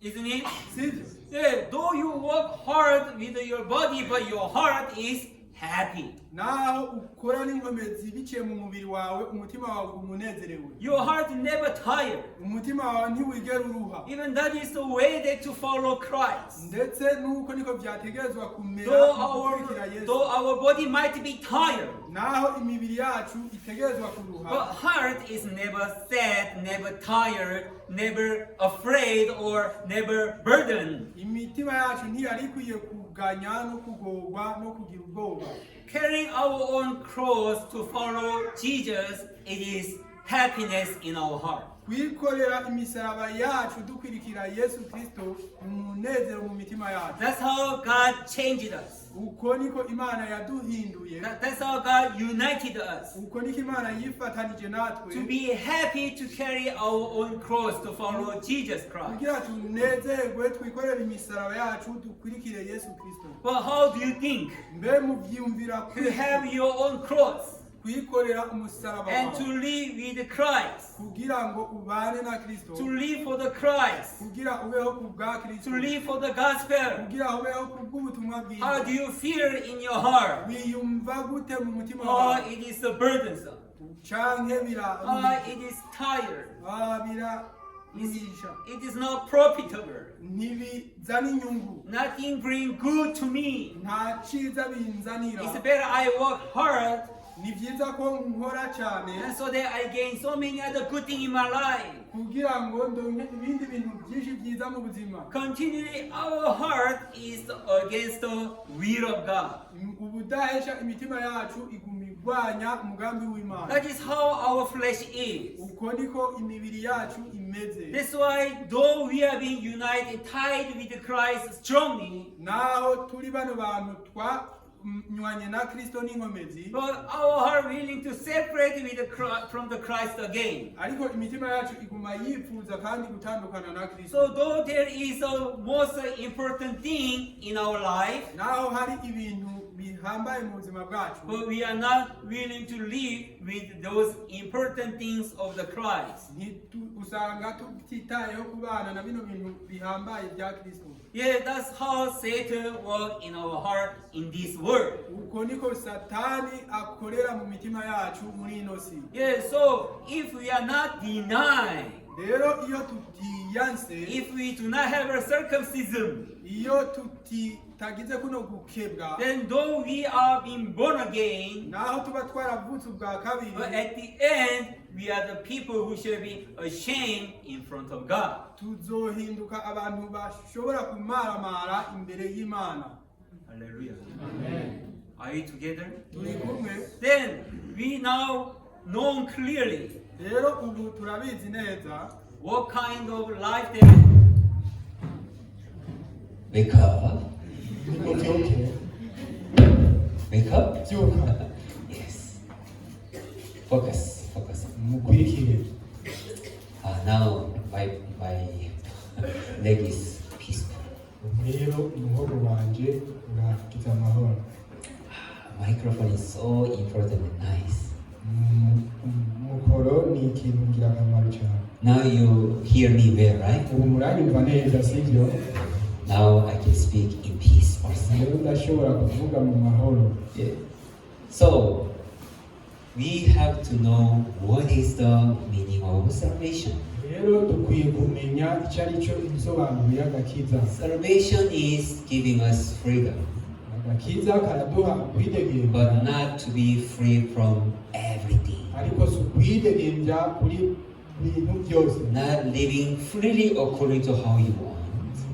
Isn't it? Sibyo? Yeah, though you work hard with your body, but your heart is happy. Naho ukora n'inkomezi biciye mu mubiri wawe umutima wawe umunezerewe. Your heart never tired. Umutima wawe ntiwigera uruha. Even that is the way that to follow Christ. Ndetse nuko niko byategezwa kumera gukurikira Yesu. Though our body might be tired, Naho imibiri yacu itegerezwa kuruha. but heart is never sad, never tired, never afraid, or never burdened. Imitima yacu ntiyari ikwiye kuganya no kugorwa no kugira ubwoba. Carrying our own cross to follow Jesus, it is happiness in our heart. Kwikorera imisaraba yacu dukurikira Yesu Kristo umunezero mu mitima yacu. That's how God changed us. Uko niko Imana yaduhinduye. That's how God united us. Uko niko Imana yifatanije natwe. To be happy to carry our own cross to follow Jesus Christ. Kugira tunezerwe twikorera imisaraba yacu dukurikire Yesu Kristo. But how do you think Mbe muvyumvira to have your own cross kwikorera umusaraba and to wawe live with Christ, kugira ngo ubane na Kristo, to live for the Christ, kugira ubeho ku bwa Kristo, to live for the gospel? kugira ubeho ku bw'ubutumwa How do bwiza? you feel in your heart? Wiyumva gute mu mutima Or wawe? it is burdensome? Canke Or biraruhisha? it is tired? Biraruhisha? It is not profitable. Ntibizana inyungu, Nothing bring good to me. nta ciza binzanira. It's better I work hard, Ni vyiza ko nkora cyane and so that I gain so many other good things in my life. kugira ngo ndonke ibindi bintu byinshi byiza mu buzima. Continually, our heart is against the will of God. Ubudahesha imitima yacu iguma igwanya umugambi w'Imana. That is how our flesh is. Uko niko imibiri yacu imeze. That's why, though we are being united, tied with Christ strongly, Naho turi bano bantu twanywanye na Kristo n'inkomezi, but our heart willing to separate from the Christ again. ariko imitima yacu iguma yifuza kandi gutandukana na Kristo. So, though there is a most important thing in our life, Naho hari ibintu bihambaye mu buzima bwacu, but we are not willing to live with those important things of the Christ. usanga tutitayeho kubana na bino bintu bihambaye bya Kristo. Yeah, that's how Satan works in our heart in this world. Uko niko Satani akorera mu mitima yacu muri ino si. Yeah, so if we are not denying, Rero iyo tutiyanse, if we do not have a circumcision, iyo tuti tutagize kuno gukebwa, then though we are being born again, naho tuba twaravutse ubwa kabiri, but at the end, we are the people who should be ashamed in front of God. tuzohinduka abantu bashobora kumaramara imbere y'Imana. Hallelujah. Amen. Are we together? Turi kumwe. Then we now know clearly Rero ubu turabizi neza what kind of life that Wake up. nimuvyuke, Wake up. vyuka, Yes. Focus. Focus. mukurikire. Now my leg is peaceful. Rero umuhogo wanje urakiza amahoro. Microphone is so important and nice. Mukoro ni ikintu ngirakamaro cyane. Now you hear me well, right? Ubu muranyumva neza sivyo? Now I can speak in peace also. Rero ndashobora kuvuga mu mahoro. Yeah. So we have to know what is the meaning of salvation. Rero dukwiye kumenya icyo ari cyo ibisobanuro y'agakiza. Salvation is giving us freedom, Agakiza karaduha kwidegembya, but not to be free from everything. ariko si ukwidegembya kuri bintu byose. Not living freely according to how you want.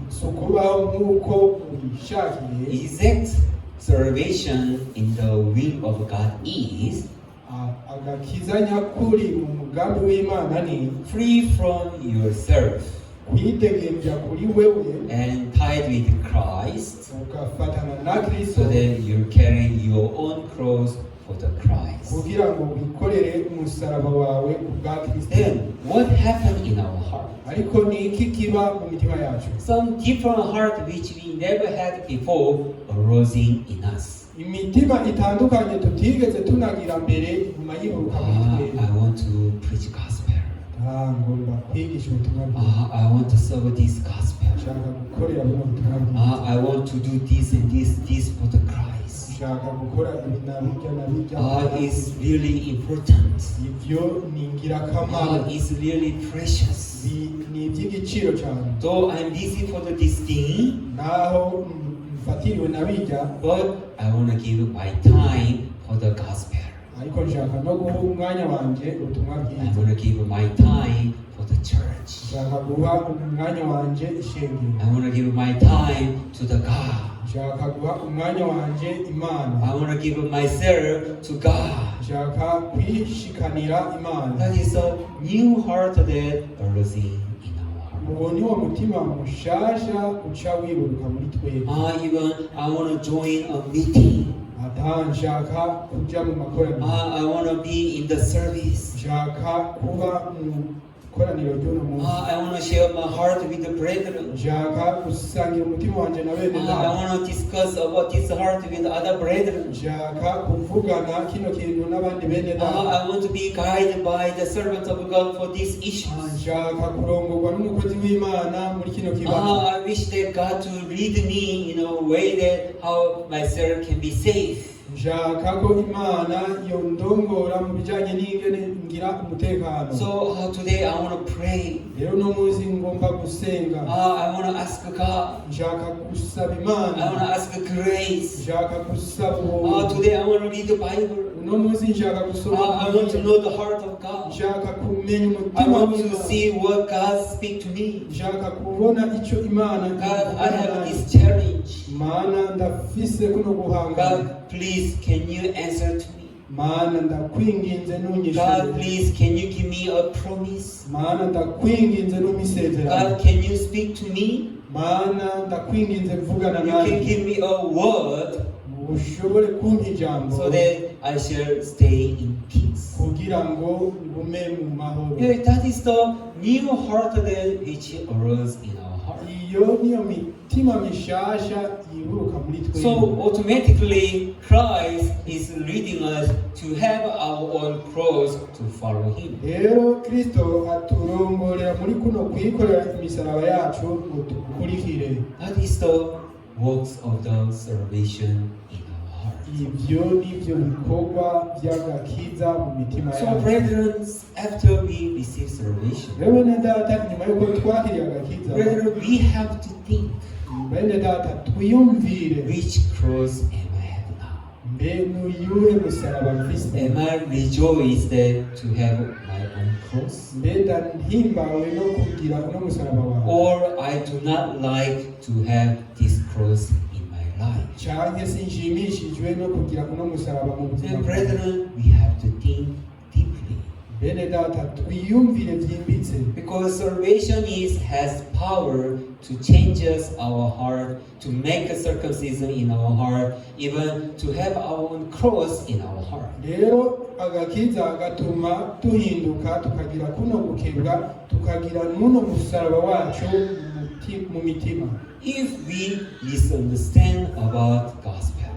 Si ukubaho nk'uko ubishakiye. Exact salvation in the will of God is Agakiza nyakuri mu mugambi w'Imana ni free from yourself kwidegembya kuri wewe and tied with Christ, ugafatana na so Kristo that you carry your own cross for the Christ. kugira ngo wikorere umusaraba wawe ku bwa Kristo. Then what happened in our heart? Ariko ni iki kiba mu mitima yacu? Some different heart which we never had before arose in us. Imitima itandukanye tutigeze tunagira mbere iguma yibuka muri twe. I want to preach gospel. Ngomba kwigisha ubutumwa bwiza. I want to serve this gospel. Nshaka gukorera buno butumwa bwiza. I want to do this and this for the Christ. Nshaka gukora ibi na bijya. It's really important. Ibyo ni ingirakamaro. It's really precious. Ni iby'igiciro cyane. Though I'm busy for this thing, Naho mfatiriwe na bijya, but I want to give my time for the gospel. ariko nshaka no guha umwanya wanjye ubutumwa I bwiza. want to give my time for the church. Nshaka guha umwanya wanjye ishengero. I want to give my time to the God. Nshaka guha umwanya wanjye Imana. I want to give myself to God. Nshaka kwishikanira Imana. That is a new heart that arose in our heart. Uwo ni wo mutima mushasha uca wiburuka muri twebwe. Even I want to join a meeting. Ata nshaka kuja mu makoraniro. I want to be in the service. Nshaka kuba mu koraniro ry'uno munsi. I want to share my heart with the brethren. Nshaka gusangira umutima wanje na bene I data. want to discuss about this heart with other brethren. Nshaka kuvugana kino kintu n'abandi bene data. I want to be guided by the servant of God for these issues. Nshaka kurongorwa n'umukozi w'Imana muri kino kibazo. I wish that God to lead me in a way that how myself can be safe. Nshaka ko Imana yondongora mu bijanye n'ingene ngira umutekano. So today I want to pray. Rero no muzi ngomba gusenga. I want to ask God. Nshaka gusaba I Imana. want to ask grace. Nshaka gusaba ubuntu. Today I want to read the Bible. No muzi nshaka gusoma. I want to know the heart of God. Nshaka kumenya I umutima want to w'Imana. see what God speak to me. Nshaka kubona icyo Imana God, I have ivuga. this challenge. Mana ndafise kuno guhangana. God, please, can you answer to me? Mana ndakwinginze God, ntunyishure. please, can you give me a promise? Mana ndakwinginze ntumisezerano. God, can you speak to me? Mana ndakwinginze mvugana You can nanjye. give me a word Ushobore kumpa ijambo so that I shall stay in peace. kugira ngo ngume mu mahoro. Yeah, that is the new heart that which arose in our heart. Iyo niyo mitima mishasha yiburuka muri twe. So automatically Christ is leading us to have our own cross to follow Him. Rero Kristo aturongorera muri kuno kwikorera imisaraba yacu ngo tukurikire. That is the works of the salvation in our heart. Ibyo nibyo bikorwa by'agakiza mu mitima So yacu. brethren, after we receive salvation, Rero ne data nyuma yuko twakiriye agakiza, brethren, we have to think. bene data twiyumvire which cross am I have now? mbe n'uyuhe musaraba mfise Am I rejoiced to have my own cross? mbe ndahimbawe no kugira uno musaraba wawe Or I do not like to have this cross in my life? canke sinshimishijwe no kugira uno musaraba mu buzima Then, bwawe. brethren, we have to think deeply. bene data twiyumvire byimbitse Because salvation has power to change us our heart, to make a circumcision in our heart, even to have our own cross in our heart. rero agakiza gatuma duhinduka tukagira kuno gukebwa tukagira n'uno musaraba wacu mu mitima If we misunderstand about gospel,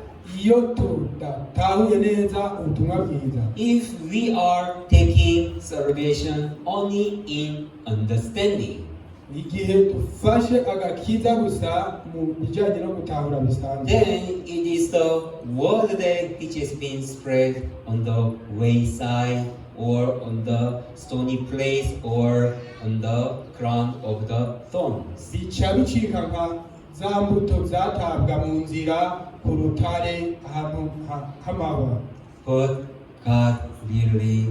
iyo tudatahuye neza ubutumwa bwiza if we are taking salvation only in understanding, igihe dufashe agakiza gusa mu bijyanye no gutahura bisanzwe then it is the word that which has been spread on the wayside or on the stony place or on the crown of the thorns. bica bicika nka za mbuto zatabwa mu nzira ku rutare ahantu h'amahwa But God really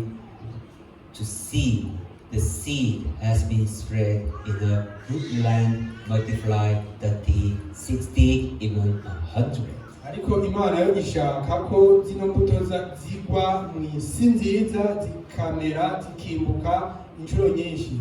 to see the seed has been spread in a good land, multiply 30, 60, even 100. ariko imana yo ishaka ko zino mbuto zigwa mu isi nziza zikamera zikimbuka inshuro nyinshi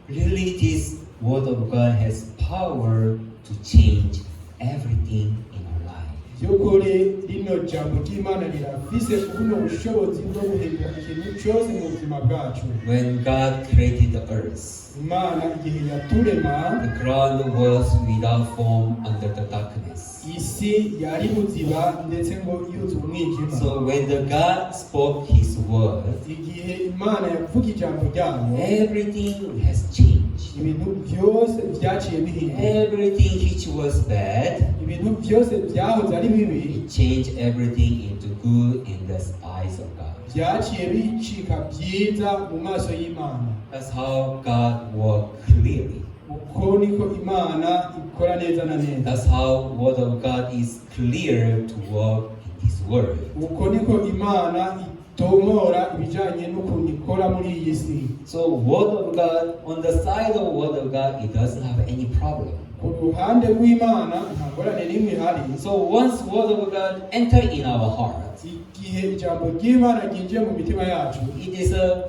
Really, this word of God has power to change everything in our life. by'ukuri rino jambo ry'imana rirafise buno bushobozi bwo guhindura ikintu cyose mu buzima bwacu When God created the earth, imana igihe yaturema the ground was without form under the darkness. isi yari buziba ndetse ngo yuzuye umwijima So when the God spoke His word, igihe imana yavuga ijambo ryayo everything has changed. ibintu byose byaciye bihinduka Everything which was bad, ibintu byose byahoze ari bibi He changed everything into good in the eyes of God. byaciye bicika byiza mu maso y'imana That's how God worked clearly. uko niko imana ikora neza na neza That's how word of God is clear to work in His word. uko niko imana itomora ibijyanye n'ukuntu ikora muri iyi si So word of God, on the side of word of God, it doesn't have any problem. ku ruhande rw'imana nta ngorane n'imwe ihari So once word of God enter in our heart, igihe ijambo ry'imana ryinjiye mu mitima yacu it is a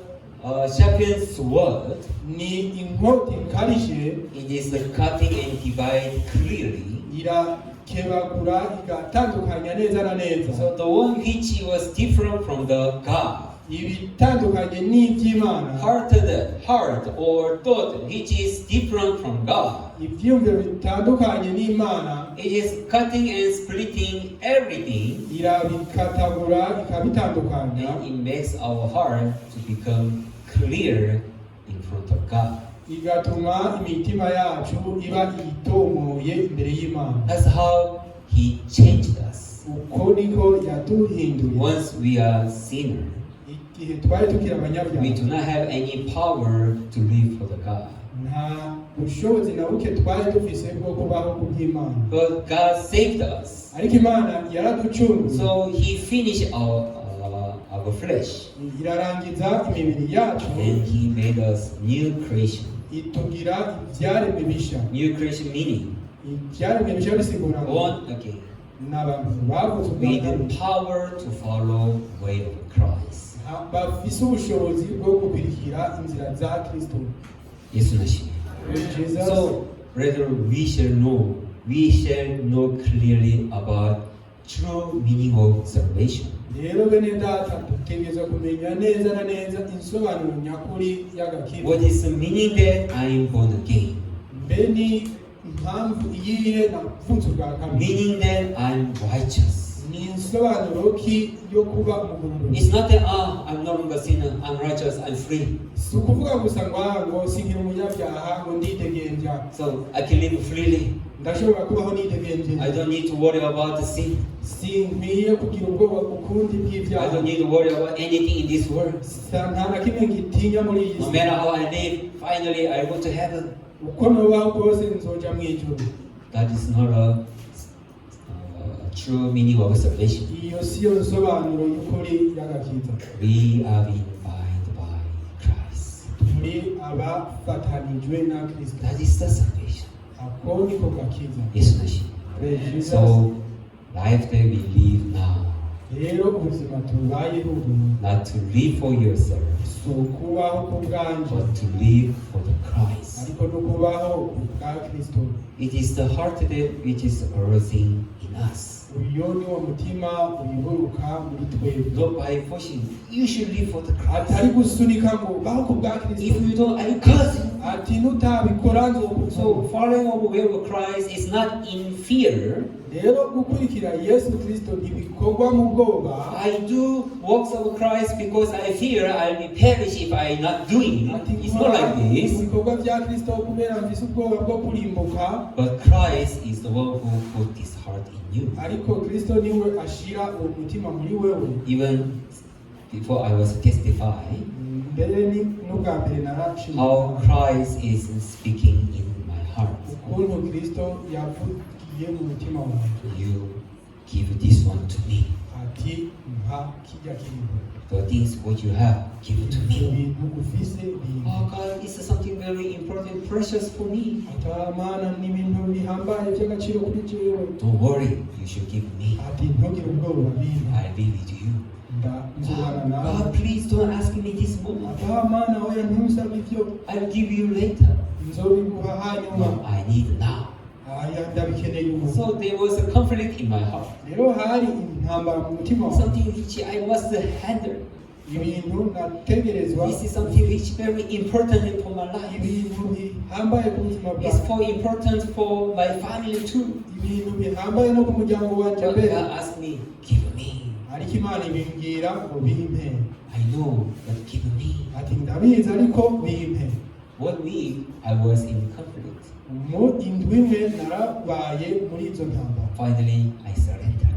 sharpened sword. ni inkota ikarishye It is cutting and divide clearly. irakebagura igatandukanya neza na neza So the one which was different from the God, ibitandukanye n'iby'imana heart or thought which is different from God, ibyiyumviro bitandukanye n'imana it is cutting and splitting everything, irabikatagura ikabitandukanya and it makes our heart to become clear in front of God. igatuma imitima yacu iba itomoye imbere y'imana That's how He changed us. uko niko yaduhinduye Once we are sinners, igihe twari tukiri we abanyabyaha do not have any power to live for the God. nta bushobozi na buke twari dufise bwo kubaho ku by'imana But God saved us. ariko imana yaraducunguye So He finished our flesh, irarangiza imibiri yacu and He made us new creation. itugira ibyaremwe bisha New creation meaning ibyaremwe bisha bisigura ngo born again ni abantu bavutse ubwa with kabiri the power to follow way of Christ. bafise ubushobozi bwo gukurikira inzira za kristo Yesu nashimwe. Jesus. So, brethren, we shall know clearly about true meaning of salvation. rero bene data dutegereza kumenya neza na neza insobanuro nyakuri y'agakiza What is the meaning that I am born again? mbe ni impamvu iyihe navutse ubwa kabiri Meaning that I am righteous. ni insobanuro ki yo kuba umugororotsi It's not that I'm no longer sinner, I'm righteous, I'm free. si ukuvuga gusa ngo sinkiri umunyabyaha ngo ndidegenja So I can live freely. ndashobora kubaho nidegenje I don't need to worry about the sin. sinkwiye kugira ubwoba ukundi I bw'ibyaha don't need to worry about anything in this world. nta na kimwe ngitinya muri iyi No si matter how I live, finally I go to heaven. uko nubaho rwose nzoja mu ijuru That is not a true meaning of salvation. iyo si yo nsobanuro y'ukuri y'agakiza. We are being bound by Christ. Turi abafatanijwe na Kristo. That is the salvation. Ako niko gakiza. Yes, Lord. So, life that we live now, rero ubuzima tubayeho ubu, not to live for yourself, so kubaho ku bwanje, but to live for the Christ. ariko no kubaho ku bwa Kristo. It is the heart that which is arising in us. Uyo ni wo mutima uyiburuka muri twebwe. Not by pushing. You should live for the Christ. Atari gusunika ngo baho ku bwa Kristo. If you don't, I curse you. Ati nutabikora nzokuzo. So following the way of Christ is not in fear. Rero gukurikira Yesu Kristo ntibikorwa mu bwoba. I do works of Christ because I fear I will perish if I not doing it. It's not like this. Ibikorwa bya Kristo kubera mfise ubwoba bwo kurimbuka. But Christ is the one who put his heart in you. Ariko Kristo niwe ashira uwo mutima muri wewe. Even before I was testifying, Mbere ni n'ubwa mbere narashimye how Christ is speaking in my heart. ukuntu Kristo yavugiye mu mutima wanjye. You give this one to me. Ati mpa kijya kintu. The things what you have, give it to me. Ibintu ufise bimpa. Oh God, this is something very important, precious for me. Atamana ni ibintu bihambaye by'agaciro kuri jewe. Don't worry, you should give me. Ati ntugire ubwoba bimpa. I leave it to you. Nzobana nawe. God, please don't ask me this moment. Atamana oya ntusabe ibyo. I'll give you later. Nzobiguha hanyuma. No, I need now. Aya ndabikeneye ubu. So there was a conflict in my heart. Rero hari intambara mu mutima wanjye. Something which I must handle. Ibintu nategerezwa. This is something which is very important for my life. Ibintu bihambaye ku buzima It's bwanjye. for important for my family too. Ibintu bihambaye no ku muryango wanjye But mbere. God asked me, give me. Ariko Imana ibimbwira ngo bimpe. I know, but give me. Ati ndabizi ariko bimpe. 1 week I was in conflict. Mu indwi imwe narabaye muri izo ntambara. Finally, I surrendered.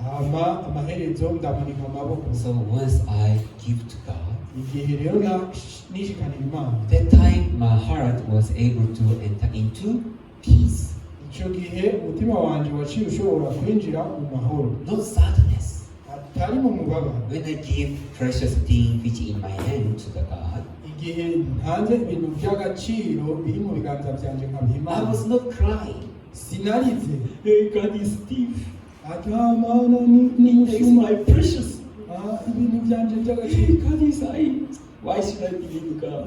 Hama amaherezo ndamanika amaboko. So once I give to God, Igihe rero nishikanira Imana. that time my heart was able to enter into peace, Icyo gihe umutima wanjye waciye ushobora kwinjira mu mahoro. not sadness. Atari mu mubabaro. When I give precious things which in my hand to the God, Igihe ntanze ibintu by'agaciro biri mu biganza byanjye nkabiha I Imana. was not crying. Sinarize. Hey, God is thief. Ati Imana ni He takes musuma. my precious. Ibintu byanje Hey, by'agaciro. God is why should I believe God?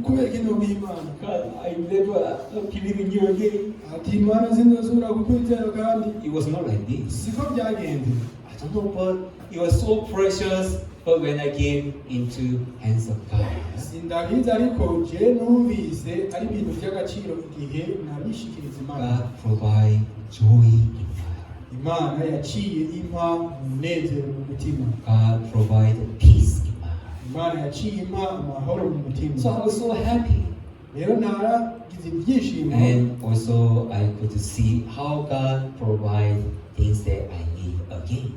Kubera ko ntubiha Imana. God, I never believe in you again. Ati Imana sinzosubira kukwizera kandi. It was not like this. Siko byagenze. I don't know, but it was so precious. But when I came into hands of God, Sindabizi ariko je numvise ari ibintu by'agaciro igihe nabishikiriza Imana. God provide joy in my heart. Imana yaciye impa umunezero mu mutima. God provide peace in my heart. Imana yaciye impa amahoro mu mutima. So I was so happy. Rero naragize ibyishimo. And also I could see how God provide things that I need again.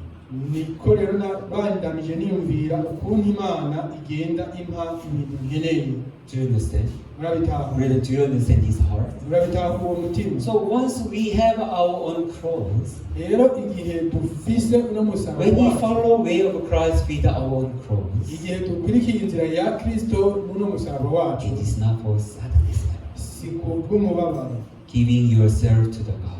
Niko rero nabandanije niyumvira ukuntu Imana igenda impa ibintu nkeneye. Do you understand? Murabitaho. Really, do you understand his heart? Murabitaho uwo mutima. So once we have our own cross, Rero igihe dufise n'umusaraba when we wacu, follow way of Christ with our own cross, igihe dukurikiye inzira ya Kristo n'uno musaraba wacu, it is not for sadness, si kubw'umubabaro. giving yourself to the God,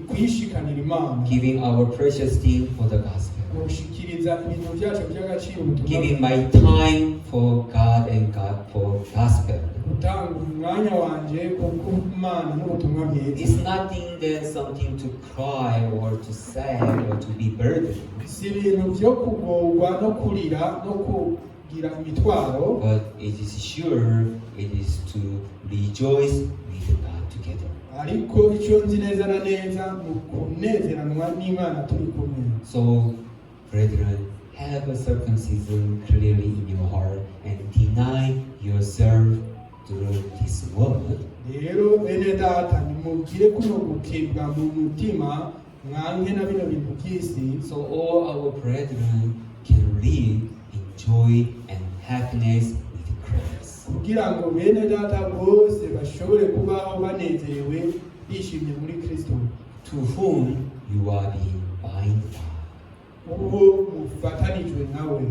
Kwishikanira Imana. giving our precious thing for the gospel, Gushikiriza ibintu byacu by'agaciro ubutumwa giving bwiza. my time for God and God for gospel. Gutanga umwanya wanje kubw'Imana n'ubutumwa bwiza. It's nothing that something to cry or to sad or to be burdened, Si ibintu byo kugorwa no kurira no kugira imitwaro, but it is sure it is to rejoice with God together. ariko icyo nzi neza na neza ni ukunezeranwa n'Imana turi kumwe. So, brethren, have a circumcision clearly in your heart and deny yourself through this word. Rero bene data nimugire kuno gukebwa mu mutima mwange na bino bintu by'isi, So all our brethren can live in joy and happiness with Christ. kugira ngo bene data bose bashobore kubaho banezerewe bishimye muri Kristo, to whom you are being bound by. uwo mufatanijwe nawe,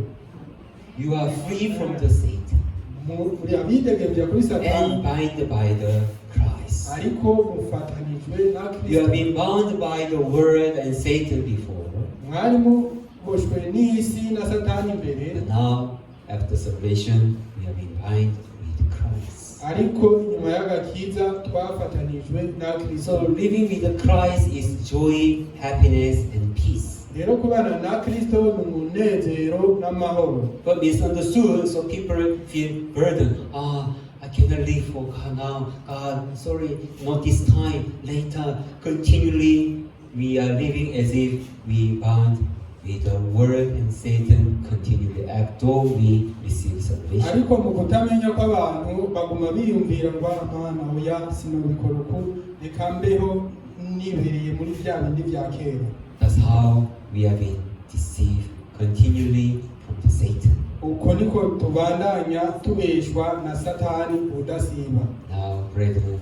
You are free from the Satan muri abidegemvya kuri and Satani, bound by the Christ. ariko mufatanijwe na You have Kristo. been bound by the world and Satan before, Mwari muboshwe n'isi na Satani mbere, but now after salvation we have been bound with Christ. ariko inyuma y'agakiza twafatanijwe na So Kristo. living with Christ is joy, happiness, and peace. Rero kubana na Kristo ni umunezero n'amahoro. But misunderstood, so people feel burdened. I cannot live for God now. God, sorry, not this time, later. Continually, we are living as if we bound with the world and Satan continually act though we receive salvation. Ariko mu kutamenya kw'abantu baguma biyumvira ngo Mana oya sinobikora uku, reka mbeho nibereye muri bya bindi bya kera. That's how we have been deceived continually from the Satan. Uko niko tubandanya tubeshwa na Satani udasiba. Now, brethren,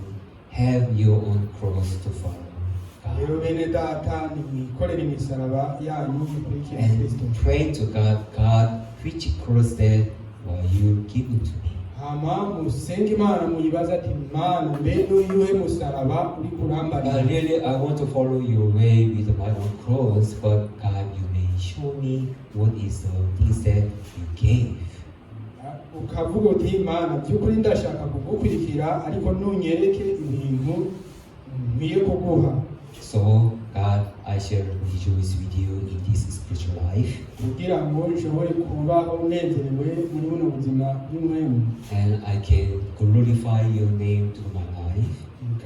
have your own cross to follow Rero God. bene data nimwikorere imisaraba yanyu mukurikire Kristo. And pray to God, God, which cross that were you given to me? Hama musenge Imana muyibaza ati Mana mbe n'uyuhe musaraba uri kurambarira. Really, I want to follow your way with my own cross, but God, you may show me what is the things that you gave. Ukavuga uti Mana by'ukuri ndashaka kugukurikira ariko nunyereke ibintu nkwiye kuguha. So, God, I shall rejoice with you in this spiritual life, kugira ngo nshobore kubaho nezerewe muri buno buzima bw'umwemu, and I can glorify your name through my life.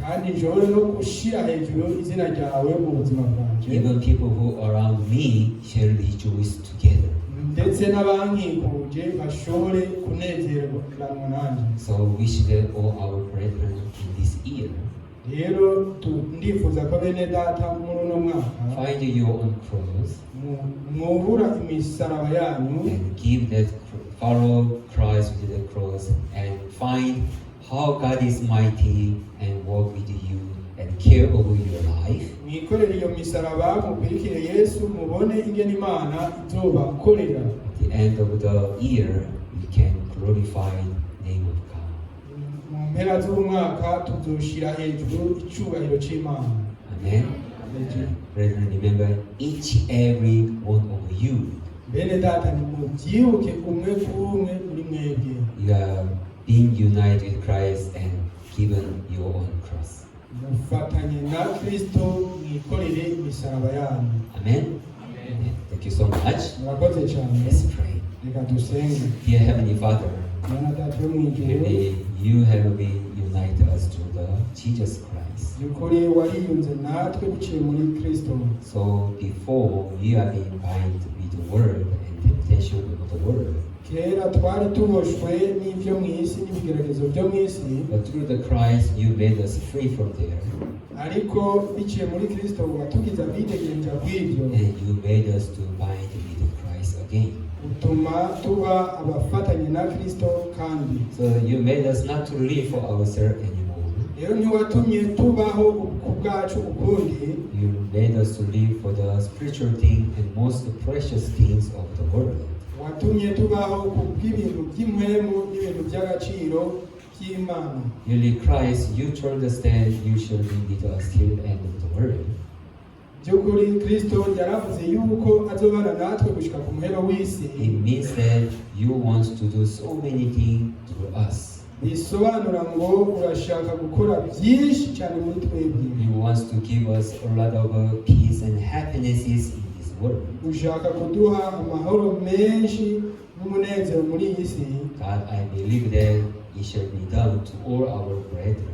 kandi nshobore no gushyira hejuru izina ryawe mu buzima bwanjye, Even people who are around me shall rejoice together. ndetse n'abankikuje bashobore kunezerwa nanjye. So, wish that all our brethren in this year Rero ndifuza ko bene data muri uno mwaka find your own cross mwubura imisaraba yanyu and give that follow Christ with the cross and find how God is mighty and walk with you and care over your life. mwikorere iyo misaraba mukurikire Yesu mubone ingene Imana izobakorera. At the end of the year, we can glorify the name of God. Mu mpera z'umwaka tuzoshira hejuru icyubahiro cy'Imana. Amen. Brethren, remember each every one of you. Bene data nimubyibuke umwe kumwe muri mwebwe. You are being united with Christ and given your own cross. Mufatanye na Kristo mwikorere imisaraba yanyu. Amen. Thank you so much. Murakoze cyane. Let's pray. Reka dusenge. Dear Heavenly Father, Bene data yo mw'ijuru, maybe you have been united us to the Jesus Christ. by'ukuri wariyunze natwe biciye muri Kristo. So before you have been bound with the world and temptation of the world, Kera twari tuboshwe n'ibyo mu isi n'ibigeragezo byo mu isi, but through the Christ you made us free from there, ariko biciye muri Kristo watugize abidegenja bw'ibyo, and you made us to bind with Christ again. utuma tuba abafatanye na Kristo kandi. So you made us not to live for ourselves anymore. Rero ntiwatumye tubaho ku bwacu ukundi, You made us to live for the spiritual things and most precious things of the world. watumye tubaho ku bw'ibintu by'impwemu n'ibintu by'agaciro by'Imana. Really, Christ, you told us that you shall be with us till the end of the world. By'ukuri Kristo yaravuze yuko azobana natwe gushika ku muhero w'isi. It means that you want to do so many things through us. Bisobanura ngo urashaka gukora byinshi cyane muri twebwe. You want to give us a lot of peace and happinesses in this world. Ushaka kuduha amahoro menshi n'umunezero muri iyi si. God, I believe that it shall be done to all our brethren.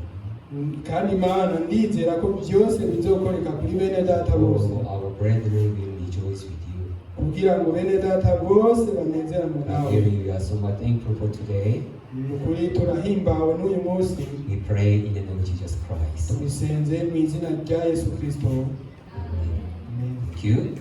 Kandi Imana ndizera ko byose bizokoreka kuri bene data bose, So our brethren will rejoice with you. kugira ngo bene data bose banezeranwe nawe. Really, we are so much thankful for today. Ukuri turahimbawe n'uyu munsi. We pray in the name of Jesus Christ. Tubisenze mu izina rya Yesu Kristo. Amen. Amen. Thank you.